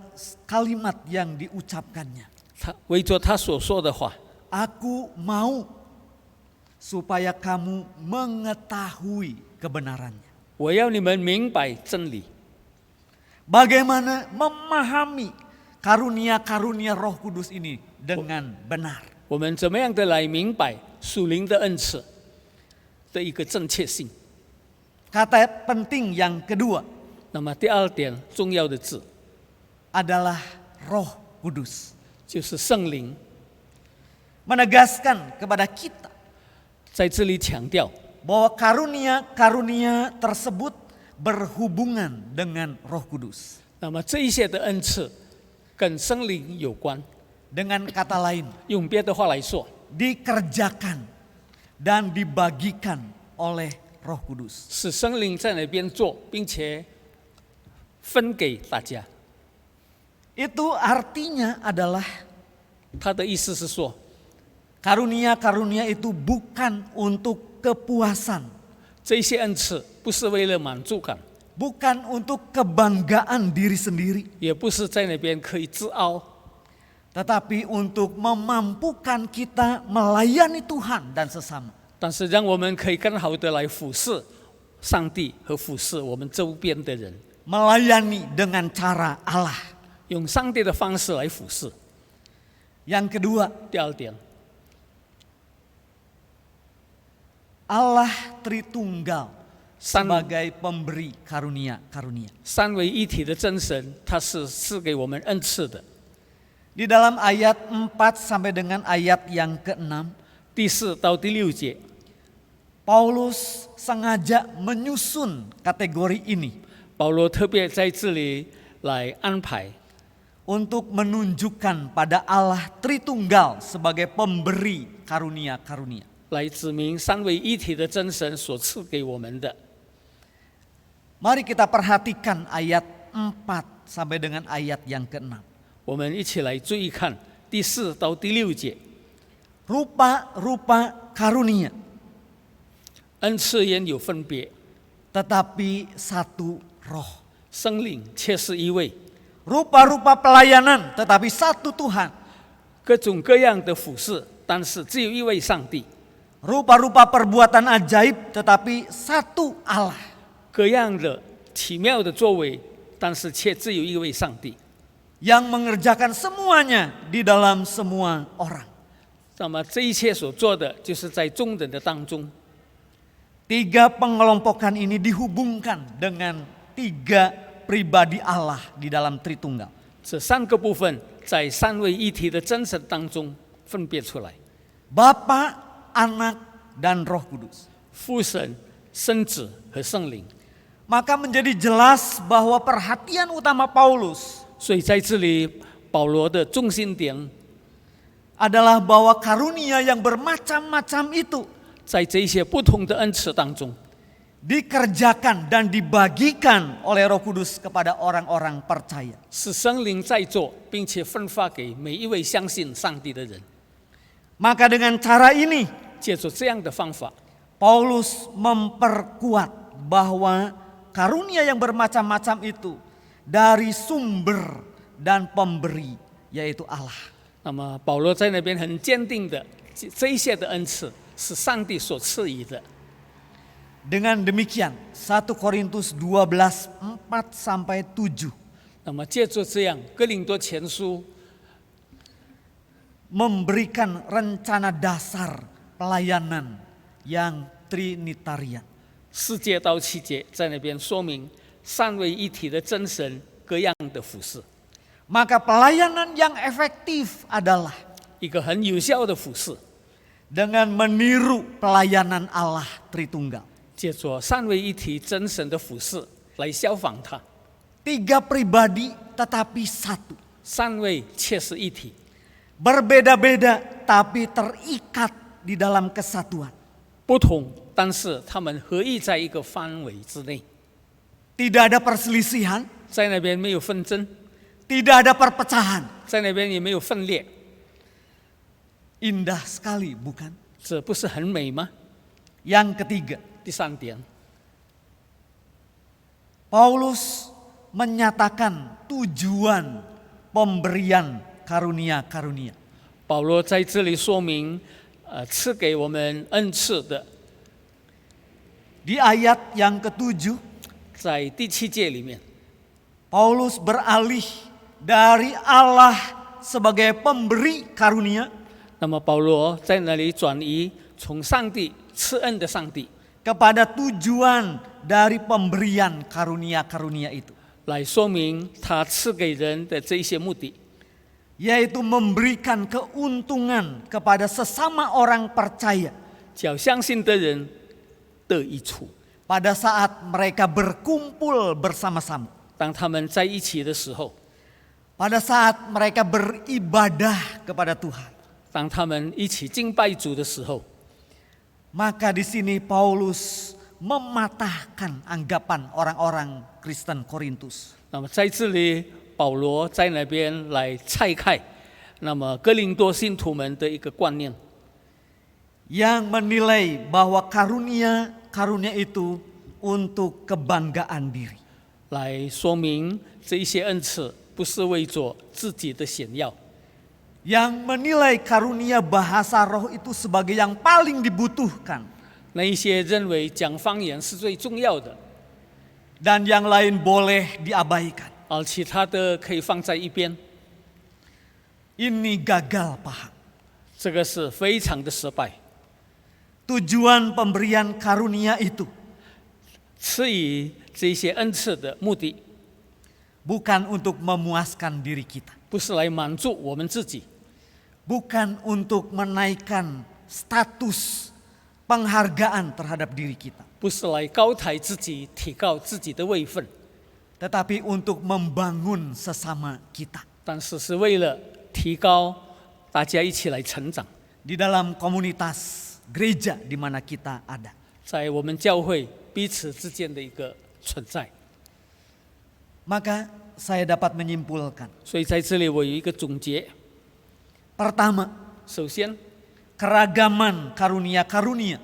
kalimat yang diucapkannya. 他为着他所说的话， Aku mau supaya kamu mengetahui kebenarannya. 我要你们明白真理。 Bagaimana memahami karunia-karunia Roh Kudus ini dengan benar. 我们怎么样的来明白属灵的恩赐的一个正确性？ Kata penting yang kedua 那么第2点重要的字 adalah Roh Kudus. 就是圣灵， Menegaskan kepada kita 在这里强调 bahwa karunia-karunia tersebut berhubungan dengan Roh Kudus. 那么这一些的恩赐跟圣灵有关。 Dengan kata lain, 用别的话来说， dikerjakan dan dibagikan oleh Roh Kudus. 是圣灵在那边做，并且分给大家。 Itu artinya adalah 他的意思是说， karunia-karunia itu bukan untuk kepuasan, 这些恩赐不是为了满足感， bukan untuk kebanggaan diri sendiri, 也不是在那边可以自傲， tetapi untuk memampukan kita melayani Tuhan dan sesama. 但是让我们可以更好的来服侍上帝和服侍我们周边的人， Melayani dengan cara Allah. 用上帝的方式来服侍。 Yang kedua, 第2点， Allah Tritunggal 三 sebagai pemberi karunia-karunia. 三位一体的真神，他是赐给我们恩赐的。 Di dalam ayat 4 sampai dengan ayat yang ke-6, 第4到第6节， Paulus sengaja menyusun kategori ini 保罗特别在这里来安排， untuk menunjukkan pada Allah Tritunggal sebagai pemberi karunia-karunia. 来指明三位一体的真神所赐给我们的。 Mari kita perhatikan ayat 4 sampai dengan ayat yang ke-6. 我们一起来注意看第4到第6节， Rupa-rupa karunia, 恩赐原有分别， tetapi satu roh. 圣灵却是一位， Rupa-rupa pelayanan, tetapi satu Tuhan. 各种各样的服侍，但是只有一位上帝。 Rupa-rupa perbuatan ajaib, tetapi satu Allah. 各样的奇妙的作为，但是却只有一位上帝。 Yang mengerjakan semuanya di dalam semua orang. 那么这一切所做的，就是在众人的当中， Tiga pengelompokan ini dihubungkan dengan tiga pribadi Allah di dalam Tritunggal. 这3个部分在三位一体的真神当中分别出来： Bapa, Anak, dan Roh Kudus. 父神、圣子和圣灵。 Maka menjadi jelas bahwa perhatian utama Paulus 所以在这里，保罗的中心点 adalah bahwa karunia yang bermacam-macam itu 在这些不同的恩赐当中， dikerjakan dan dibagikan oleh Roh Kudus kepada orang-orang percaya. 是圣灵在做，并且分发给每一位相信上帝的人。 Maka dengan cara ini 借着这样的方法， Paulus memperkuat bahwa karunia yang bermacam-macam itu dari sumber dan pemberi, yaitu Allah. 那么保罗在那边很坚定的，这一些的恩赐是上帝所赐予的。Dengan demikian 1 Korintus 12 4-7那么借着这样，哥林多前书 memberikan rencana dasar pelayanan yang trinitarian. 4节到7节在那边说明三位一体的真神各样的服饰， Maka pelayanan yang efektif adalah 一个很有效的服饰， dengan meniru pelayanan Allah Tritunggal. 借着三位一体真神的服饰来效仿他。 3 pribadi tetapi satu. 三位却是一体， Berbeda-beda tapi terikat di dalam kesatuan. 不同，但是他们合一在一个范围之内， Tidak ada perselisihan, 在那边没有纷争， tidak ada perpecahan. 在那边也没有分裂， Indah sekali, bukan? 这不是很美吗？ Yang ketiga, 第3点， Paulus menyatakan tujuan pemberian karunia-karunia. 保罗在这里说明，赐给我们恩赐的， Di ayat yang ke-7, 在第7节里面， Paulus beralih dari Allah sebagai pemberi karunia 那么保罗在那里转移，从上帝赐恩的上帝 kepada tujuan dari pemberian karunia-karunia itu, 来说明他赐给人的这一些目的， yaitu memberikan keuntungan kepada sesama orang percaya 叫相信的人得益处。 pada saat mereka berkumpul bersama-sama, 当他们在一起的时候， pada saat mereka beribadah kepada Tuhan. 当他们一起敬拜主的时候， Maka di sini Paulus mematahkan anggapan orang-orang Kristen Korintus. 那么在这里，保罗在那边来拆开，那么哥林多信徒们的一个观念， Yang menilai bahwa karunia itu untuk kebanggaan diri. 来说明这一些恩赐不是为着自己的显耀， Yang menilai karunia bahasa roh itu sebagai yang paling dibutuhkan. 那一些认为讲方言是最重要的， Dan yang lain boleh diabaikan. 而其他的可以放在一边， Ini gagal paham. 这个是非常的失败。 Tujuan pemberian karunia itu 赐予这些恩赐的目的， bukan untuk memuaskan diri kita. 不是来满足我们自己， Bukan untuk menaikkan status penghargaan terhadap diri kita. 不是来高抬自己、提高自己的位分， Tetapi untuk membangun sesama kita. 但是是为了提高大家一起来成长， Di dalam komunitas gereja di mana kita ada. 在我们教会彼此之间的一个存在。 Maka saya dapat menyimpulkan. 所以在这里我有一个总结： Pertama, 首先， keragaman karunia-karunia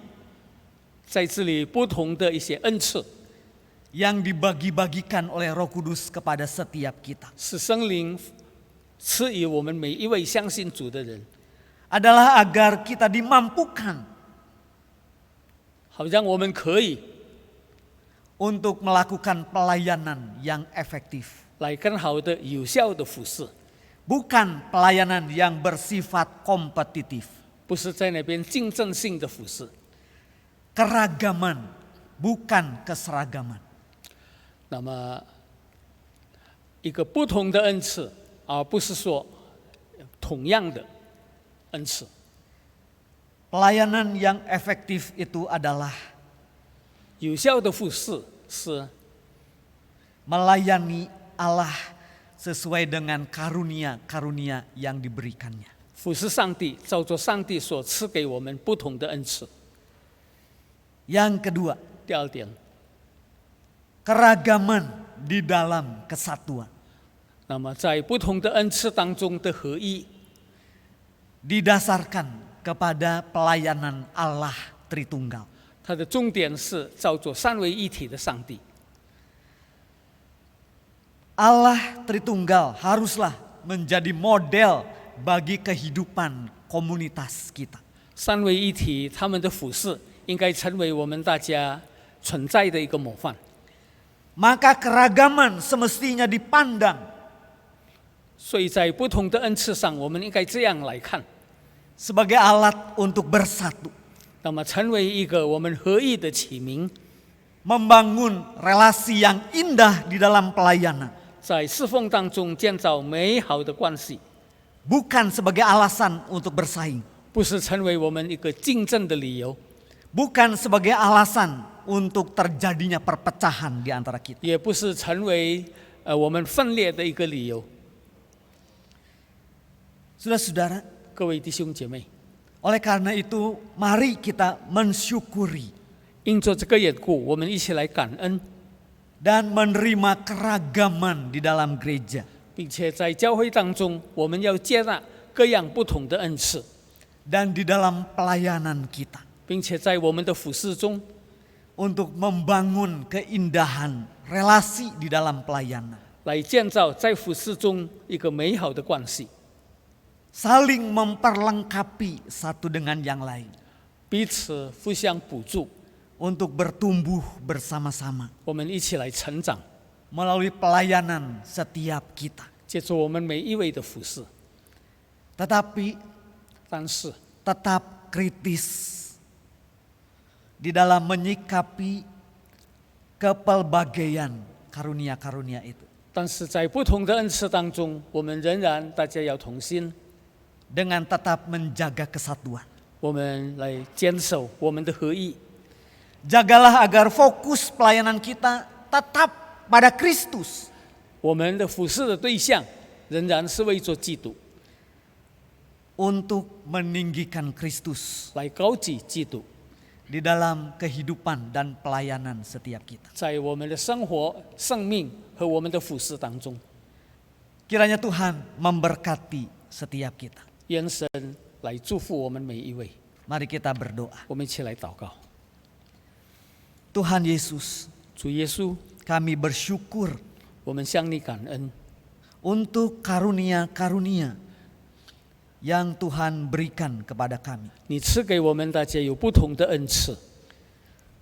在这里不同的一些恩赐 yang dibagi-bagikan oleh Roh Kudus kepada setiap kita 是圣灵赐予我们每一位相信主的人， adalah agar kita dimampukan 好让我们可以 untuk melakukan pelayanan yang efektif. 来更好的、有效的服侍， Bukan pelayanan yang bersifat kompetitif. 不是在那边竞争性的服侍。 Keragaman, bukan keseragaman. 那么，一个不同的恩赐，而不是说同样的恩赐。 Pelayanan yang efektif itu adalah 有效的服侍是 melayani Allah sesuai dengan karunia-karunia yang diberikannya. 服侍上帝，照着上帝所赐给我们不同的恩赐。 Yang kedua, 第二点， keragaman di dalam kesatuan. 那么在不同的恩赐当中的合一， Didasarkan kepada pelayanan Allah Tritunggal. 它的重点是照着三位一体的上帝。 Allah Tritunggal haruslah menjadi model bagi kehidupan komunitas kita. 三位一体他们的服侍应该成为我们大家存在的一个模范。 Maka keragaman semestinya dipandang 所以在不同的恩赐上，我们应该这样来看， sebagai alat untuk bersatu, 那么成为一个我们合一的启明， membangun relasi yang indah di dalam pelayanan, 在侍奉当中建造美好的关系， bukan sebagai alasan untuk bersaing, 不是成为我们一个竞争的理由， bukan sebagai alasan untuk terjadinya perpecahan di antara kita. 也不是成为我们分裂的一个理由。 Saudara-saudara, 各位弟兄姐妹， oleh karena itu mari kita mensyukuri 因着这个缘故，我们一起来感恩， dan menerima keragaman di dalam gereja, 并且在教会当中，我们要接纳各样不同的恩赐， dan di dalam pelayanan kita, 并且在我们的服事中， untuk membangun keindahan relasi di dalam pelayanan, 来建造在服事中一个美好的关系， saling memperlengkapi satu dengan yang lain, 彼此互相补助， untuk bertumbuh bersama-sama 我们一起来成长， melalui pelayanan setiap kita. 借助我们每一位的服事。 Tetapi 但是 tetap kritis di dalam menyikapi kepelbagaian karunia-karunia itu, 但是在不同的恩赐当中，我们仍然大家要同心， dengan tetap menjaga kesatuan. 我们来坚守我们的合一。 Jagalah agar fokus pelayanan kita tetap pada Kristus, 我们的服事的对象仍然是为着基督， untuk meninggikan Kristus 来高举基督， di dalam kehidupan dan pelayanan setiap kita. 在我们的生活、生命和我们的服事当中， Kiranya Tuhan memberkati setiap kita. 愿神来祝福我们每一位。 Mari kita berdoa. 我们一起来祷告。 Tuhan Yesus, 主耶稣， kami bersyukur 我们向你感恩， untuk karunia-karunia yang Tuhan berikan kepada kami. 你赐给我们大家有不同的恩赐，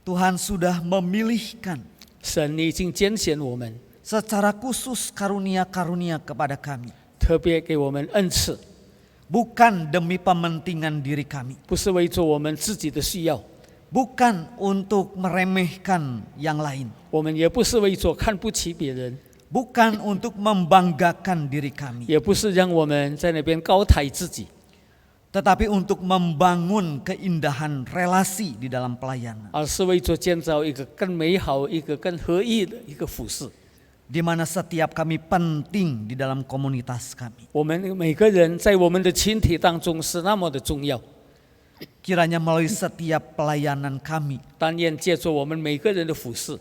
Tuhan sudah memilihkan 神你已经拣选我们， secara khusus karunia-karunia kepada kami, 特别给我们恩赐， bukan demi kepentingan diri kami, 不是为着我们自己的需要， bukan untuk meremehkan yang lain, 我们也不是为着看不起别人， bukan untuk membanggakan diri kami, 也不是让我们在那边高抬自己， tetapi untuk membangun keindahan relasi di dalam pelayanan, 而是为着建造一个更美好、一个更合一的一个服事。 di mana setiap kami penting di dalam komunitas kami. 我们每个人在我们的群体当中是那么的重要， Kiranya melalui setiap pelayanan kami, 但愿借助我们每个人的服事，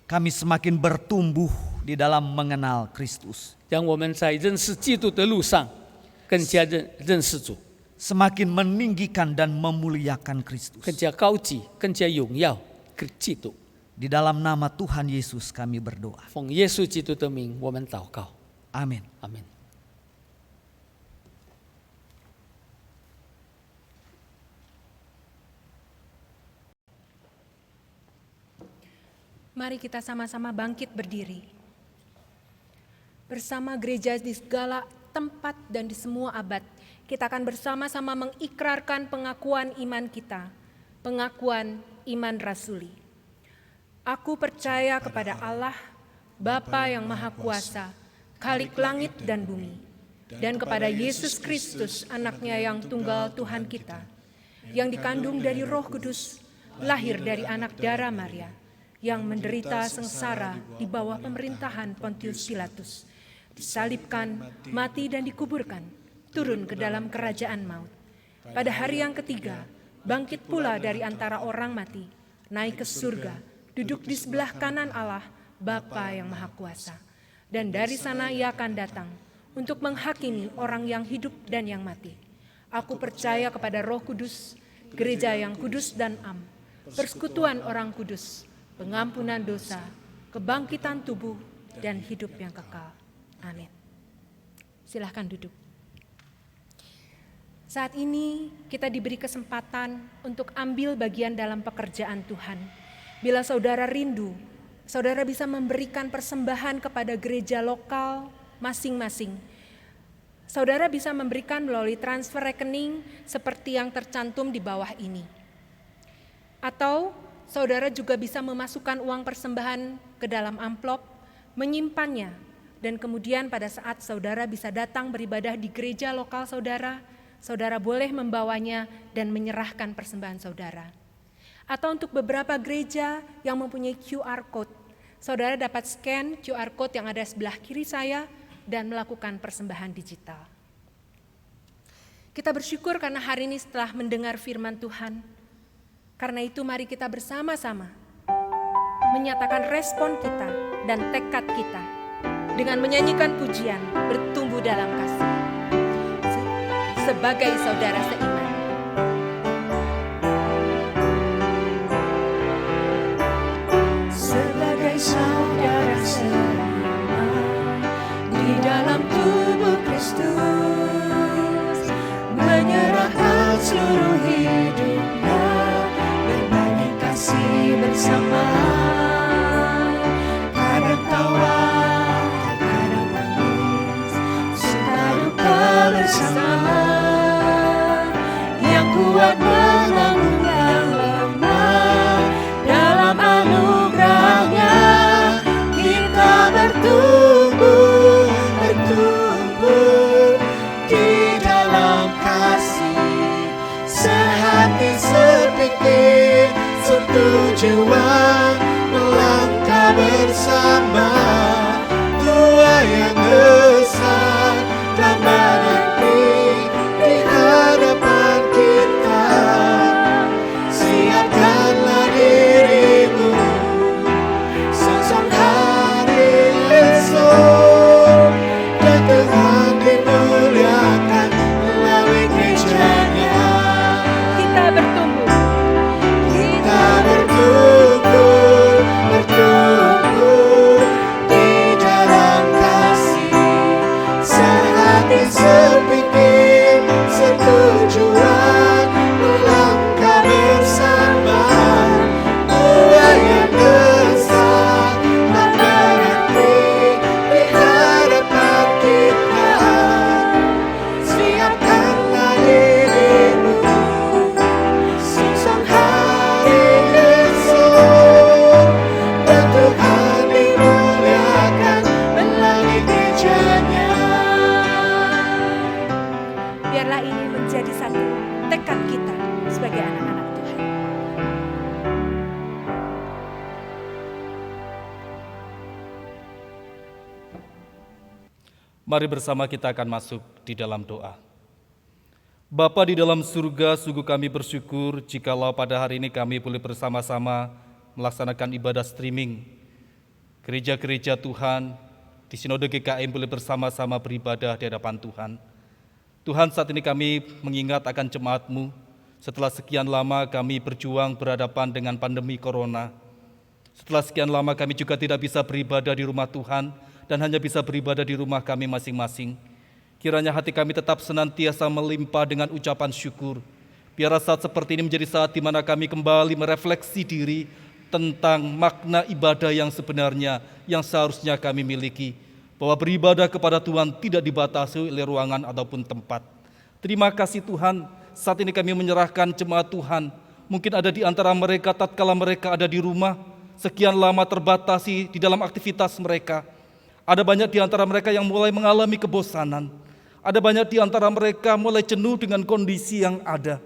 kami semakin bertumbuh di dalam mengenal Kristus, 让我们在认识基督的路上更加认识主， semakin meninggikan dan memuliakan 更 Kristus. 加高举、更加荣耀基督。 Di dalam nama Tuhan Yesus kami berdoa. 奉耶稣基督的名，我们祷告， Amin. 阿门。 Mari kita sama-sama bangkit berdiri. Bersama gereja di segala tempat dan di semua abad, kita akan bersama-sama mengikrarkan pengakuan iman kita, pengakuan iman rasuli. Aku percaya kepada Allah, Bapa yang Maha Kuasa, Khalik langit dan bumi, dan kepada Yesus Kristus, anaknya yang tunggal Tuhan kita, yang dikandung dari Roh Kudus, lahir dari anak darah Maria, yang menderita sengsara di bawah pemerintahan Pontius Pilatus, disalibkan, mati dan dikuburkan, turun ke dalam kerajaan maut. Pada hari yang ketiga, bangkit pula dari antara orang mati, naik ke surga, duduk di sebelah kanan Allah, Bapa yang Maha Kuasa. Dan dari sana ia akan datang untuk menghakimi orang yang hidup dan yang mati. Aku percaya kepada Roh Kudus, gereja yang kudus dan am, persekutuan orang kudus, pengampunan dosa, kebangkitan tubuh, dan hidup yang kekal. Amin. Silahkan duduk. Saat ini kita diberi kesempatan untuk ambil bagian dalam pekerjaan Tuhan, Bila saudara rindu, saudara bisa memberikan persembahan kepada gereja lokal masing-masing. Saudara bisa memberikan melalui transfer rekening seperti yang tercantum di bawah ini. Atau saudara juga bisa memasukkan uang persembahan ke dalam amplop, menyimpannya, dan kemudian pada saat saudara bisa datang beribadah di gereja lokal saudara, saudara boleh membawanya dan menyerahkan persembahan saudara. Atau untuk beberapa gereja yang mempunyai QR code, saudara dapat scan QR code yang ada sebelah kiri saya dan melakukan persembahan digital. Kita bersyukur karena hari ini setelah mendengar firman Tuhan. Karena itu mari kita bersama-sama menyatakan respon kita dan tekad kita dengan menyanyikan pujian bertumbuh dalam kasih sebagai saudara seiman. Sebagai saudara seiman di dalam tubuh Kristus, menyerahkan seluruh hidupnya, berbagi kasih bersama, kadang tawa, kadang tangis, suka duka bersama, yang kuat menanggung yang lemah, dalam anugerahnya kita bertumbuh di dalam kasih, sehati sepikir setujuan, melangkah bersama, tua yang besar dan menanti di hadapan kita. Siapkanlah dirimu, sosok hari esok, dan Tuhan dimuliakan melalui gerejanya. Kita bertumbuh di dalam kasih, sehati sepikir setujuan, melangkah bersama, tua yang besar tak berhenti di hadapan kita. Siapkanlah dirimu, sosok hari esok, dan Tuhan dimuliakan melalui gerejanya. Biarlah ini menjadi satu tekad kita sebagai anak-anak Tuhan. Mari bersama kita akan masuk di dalam doa. Bapa di dalam surga, sungguh kami bersyukur jikalau pada hari ini kami boleh bersama-sama melaksanakan ibadah streaming. Gereja-gereja Tuhan di Sinode GKIM boleh bersama-sama beribadah di hadapan Tuhan. Tuhan, saat ini kami mengingat akan jemaat-Mu. Setelah sekian lama kami berjuang berhadapan dengan pandemi corona. Setelah sekian lama kami juga tidak bisa beribadah di rumah Tuhan dan hanya bisa beribadah di rumah kami masing-masing. Kiranya hati kami tetap senantiasa melimpah dengan ucapan syukur. Biarlah saat seperti ini menjadi saat di mana kami kembali merefleksi diri tentang makna ibadah yang sebenarnya yang seharusnya kami miliki. Bahwa beribadah kepada Tuhan tidak dibatasi oleh ruangan ataupun tempat. Terima kasih Tuhan, saat ini kami menyerahkan jemaat Tuhan. Mungkin ada di antara mereka tatkala mereka ada di rumah, sekian lama terbatasi di dalam aktivitas mereka. Ada banyak di antara mereka yang mulai mengalami kebosanan. Ada banyak di antara mereka mulai jenuh dengan kondisi yang ada.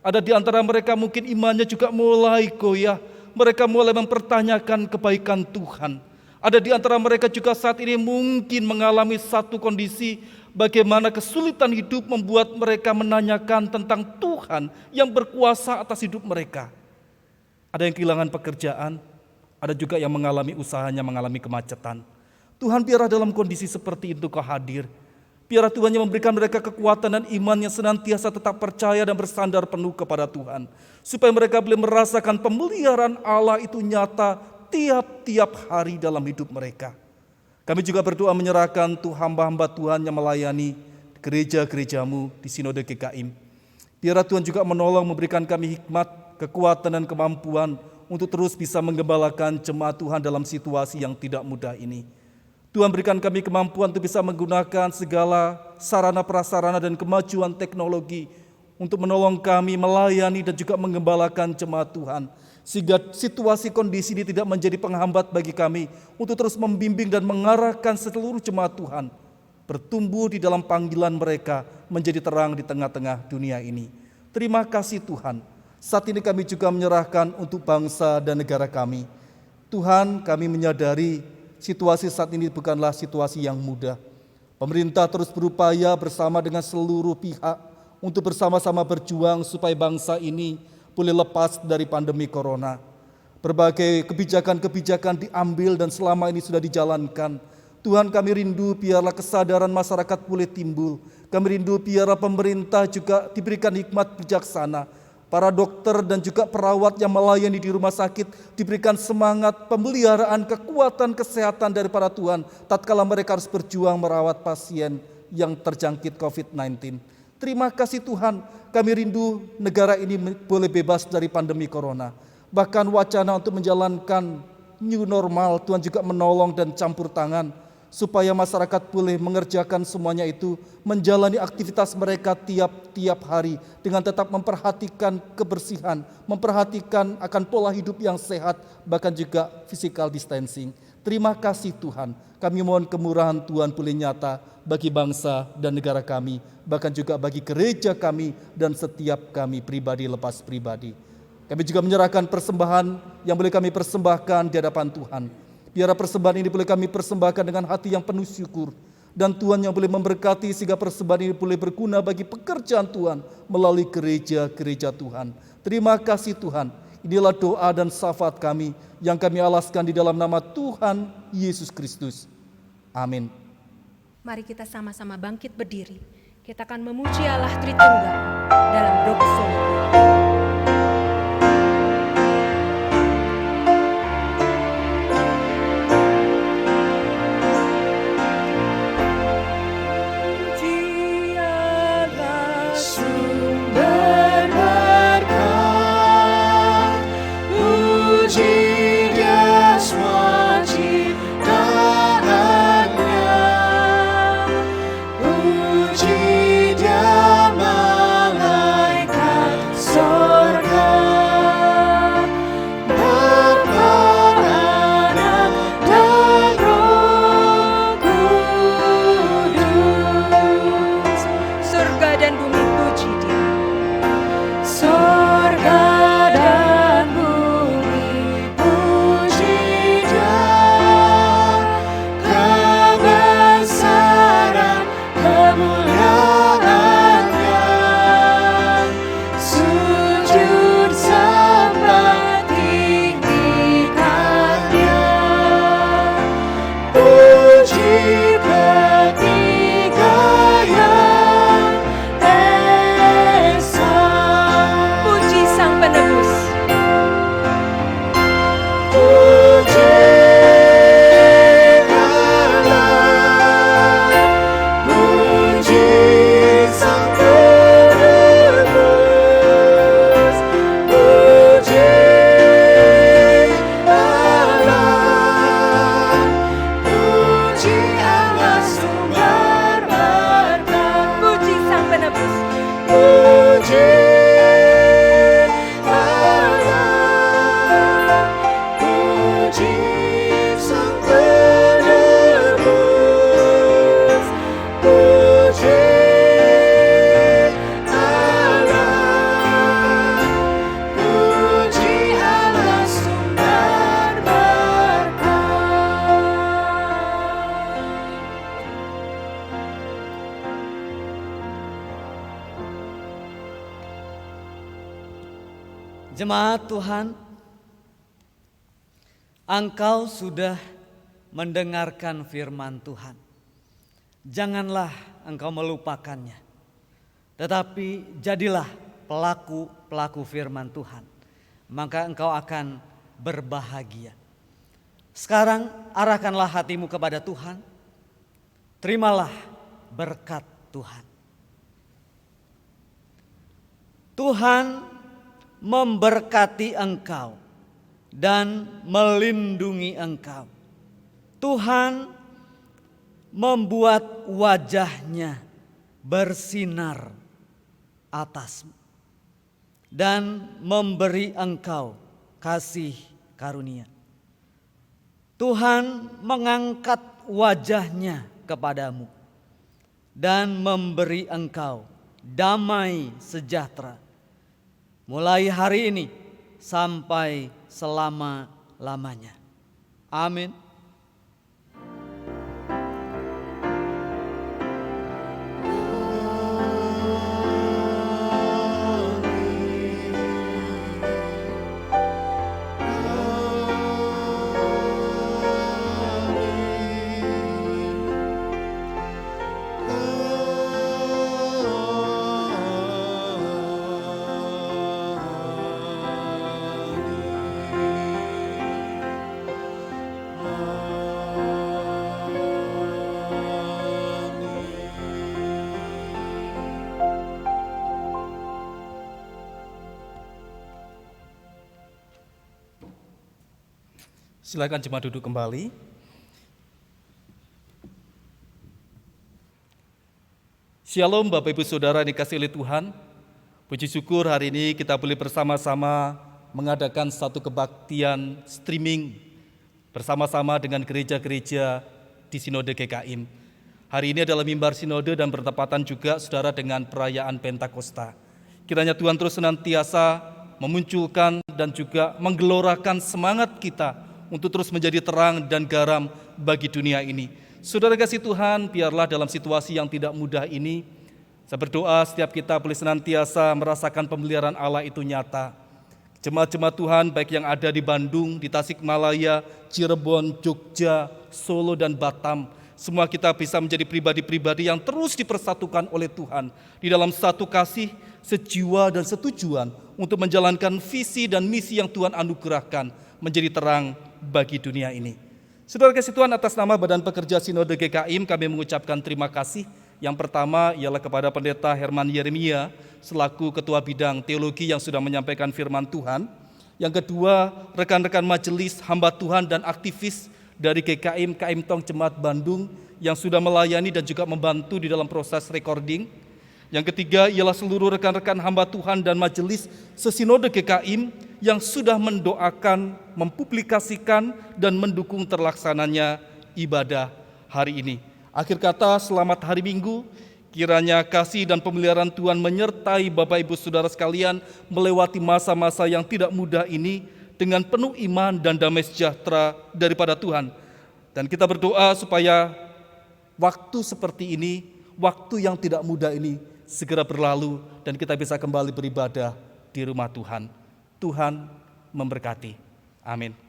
Ada di antara mereka mungkin imannya juga mulai goyah. Mereka mulai mempertanyakan kebaikan Tuhan. Ada di antara mereka juga saat ini mungkin mengalami satu kondisi bagaimana kesulitan hidup membuat mereka menanyakan tentang Tuhan yang berkuasa atas hidup mereka. Ada yang kehilangan pekerjaan, ada juga yang mengalami usahanya mengalami kemacetan. Tuhan, biarlah dalam kondisi seperti itu Kau hadir. Biarlah Tuhan yang memberikan mereka kekuatan dan iman yang senantiasa tetap percaya dan bersandar penuh kepada Tuhan. Supaya mereka boleh merasakan pemeliharaan Allah itu nyata tiap-tiap hari dalam hidup mereka. Kami juga berdoa menyerahkan hamba-hamba Tuhan yang melayani gereja-gereja-Mu di Sinode GKIM. Biarlah Tuhan juga menolong memberikan kami hikmat kekuatan dan kemampuan untuk terus bisa menggembalakan jemaat Tuhan dalam situasi yang tidak mudah ini. Tuhan berikan kami kemampuan untuk bisa menggunakan segala sarana prasarana dan kemajuan teknologi untuk menolong kami melayani dan juga menggembalakan jemaat Tuhan. Sehingga situasi kondisi ini tidak menjadi penghambat bagi kami untuk terus membimbing dan mengarahkan seluruh jemaat Tuhan bertumbuh di dalam panggilan mereka menjadi terang di tengah-tengah dunia ini. Terima kasih Tuhan. Saat ini kami juga menyerahkan untuk bangsa dan negara kami. Tuhan, kami menyadari situasi saat ini bukanlah situasi yang mudah. Pemerintah terus berupaya bersama dengan seluruh pihak untuk bersama-sama berjuang supaya bangsa ini boleh lepas dari pandemi corona. Berbagai kebijakan-kebijakan diambil dan selama ini sudah dijalankan. Tuhan, kami rindu biarlah kesadaran masyarakat boleh timbul. Kami rindu biarlah pemerintah juga diberikan hikmat bijaksana. Para dokter dan juga perawat yang melayani di rumah sakit diberikan semangat, pemeliharaan, kekuatan kesehatan daripada Tuhan tatkala mereka harus berjuang merawat pasien yang terjangkit COVID-19. Terima kasih Tuhan, kami rindu negara ini boleh bebas dari pandemi corona. Bahkan wacana untuk menjalankan new normal, Tuhan juga menolong dan campur tangan supaya masyarakat boleh mengerjakan semuanya itu, menjalani aktivitas mereka tiap-tiap hari dengan tetap memperhatikan kebersihan, memperhatikan akan pola hidup yang sehat, bahkan juga physical distancing. Terima kasih Tuhan, kami mohon kemurahan Tuhan boleh nyata bagi bangsa dan negara kami, bahkan juga bagi gereja kami dan setiap kami pribadi lepas pribadi. Kami juga menyerahkan persembahan yang boleh kami persembahkan di hadapan Tuhan. Biarlah persembahan ini boleh kami persembahkan dengan hati yang penuh syukur. Dan Tuhan yang boleh memberkati sehingga persembahan ini boleh berguna bagi pekerjaan Tuhan melalui gereja-gereja Tuhan. Terima kasih Tuhan. Inilah doa dan syafaat kami yang kami alaskan di dalam nama Tuhan Yesus Kristus. Amin. Mari kita sama-sama bangkit berdiri. Kita akan memuji Allah Tritunggal dalam doksologi. Jemaat Tuhan, engkau sudah mendengarkan firman Tuhan. Janganlah engkau melupakannya, tetapi jadilah pelaku-pelaku firman Tuhan, maka engkau akan berbahagia. Sekarang arahkanlah hatimu kepada Tuhan, terimalah berkat Tuhan. Tuhan, memberkati engkau dan melindungi engkau. Tuhan membuat wajahnya bersinar atasmu dan memberi engkau kasih karunia. Tuhan mengangkat wajahnya kepadamu dan memberi engkau damai sejahtera mulai hari ini sampai selama-lamanya. Amin. Silakan jemaat duduk kembali. Shalom Bapak Ibu Saudara yang dikasihi oleh Tuhan. Puji syukur hari ini kita boleh bersama-sama mengadakan satu kebaktian streaming bersama-sama dengan gereja-gereja di Sinode GKIM. Hari ini adalah mimbar sinode dan bertepatan juga saudara dengan perayaan Pentakosta. Kiranya Tuhan terus senantiasa memunculkan dan juga menggelorakan semangat kita untuk terus menjadi terang dan garam bagi dunia ini. Saudara kasih Tuhan, biarlah dalam situasi yang tidak mudah ini, saya berdoa setiap kita boleh senantiasa merasakan pemeliharaan Allah itu nyata. Jemaat-jemaat Tuhan baik yang ada di Bandung, di Tasikmalaya, Cirebon, Jogja, Solo dan Batam, semua kita bisa menjadi pribadi-pribadi yang terus dipersatukan oleh Tuhan di dalam satu kasih, sejiwa dan setujuan untuk menjalankan visi dan misi yang Tuhan anugerahkan menjadi terang bagi dunia ini. Saudara kasih Tuhan, atas nama Badan Pekerja Sinode GKIM kami mengucapkan terima kasih. Yang pertama ialah kepada Pendeta Herman Yeremia selaku Ketua Bidang Teologi yang sudah menyampaikan firman Tuhan. Yang kedua, rekan-rekan majelis, hamba Tuhan dan aktivis dari GKIM, KM Tong Jemaat Bandung yang sudah melayani dan juga membantu di dalam proses recording. Yang ketiga ialah seluruh rekan-rekan hamba Tuhan dan majelis sesinode GKIM yang sudah mendoakan, mempublikasikan, dan mendukung terlaksananya ibadah hari ini. Akhir kata, selamat hari Minggu. Kiranya kasih dan pemeliharaan Tuhan menyertai Bapak Ibu Saudara sekalian melewati masa-masa yang tidak mudah ini dengan penuh iman dan damai sejahtera daripada Tuhan. Dan kita berdoa supaya waktu seperti ini, waktu yang tidak mudah ini segera berlalu dan kita bisa kembali beribadah di rumah Tuhan. Tuhan memberkati. Amin.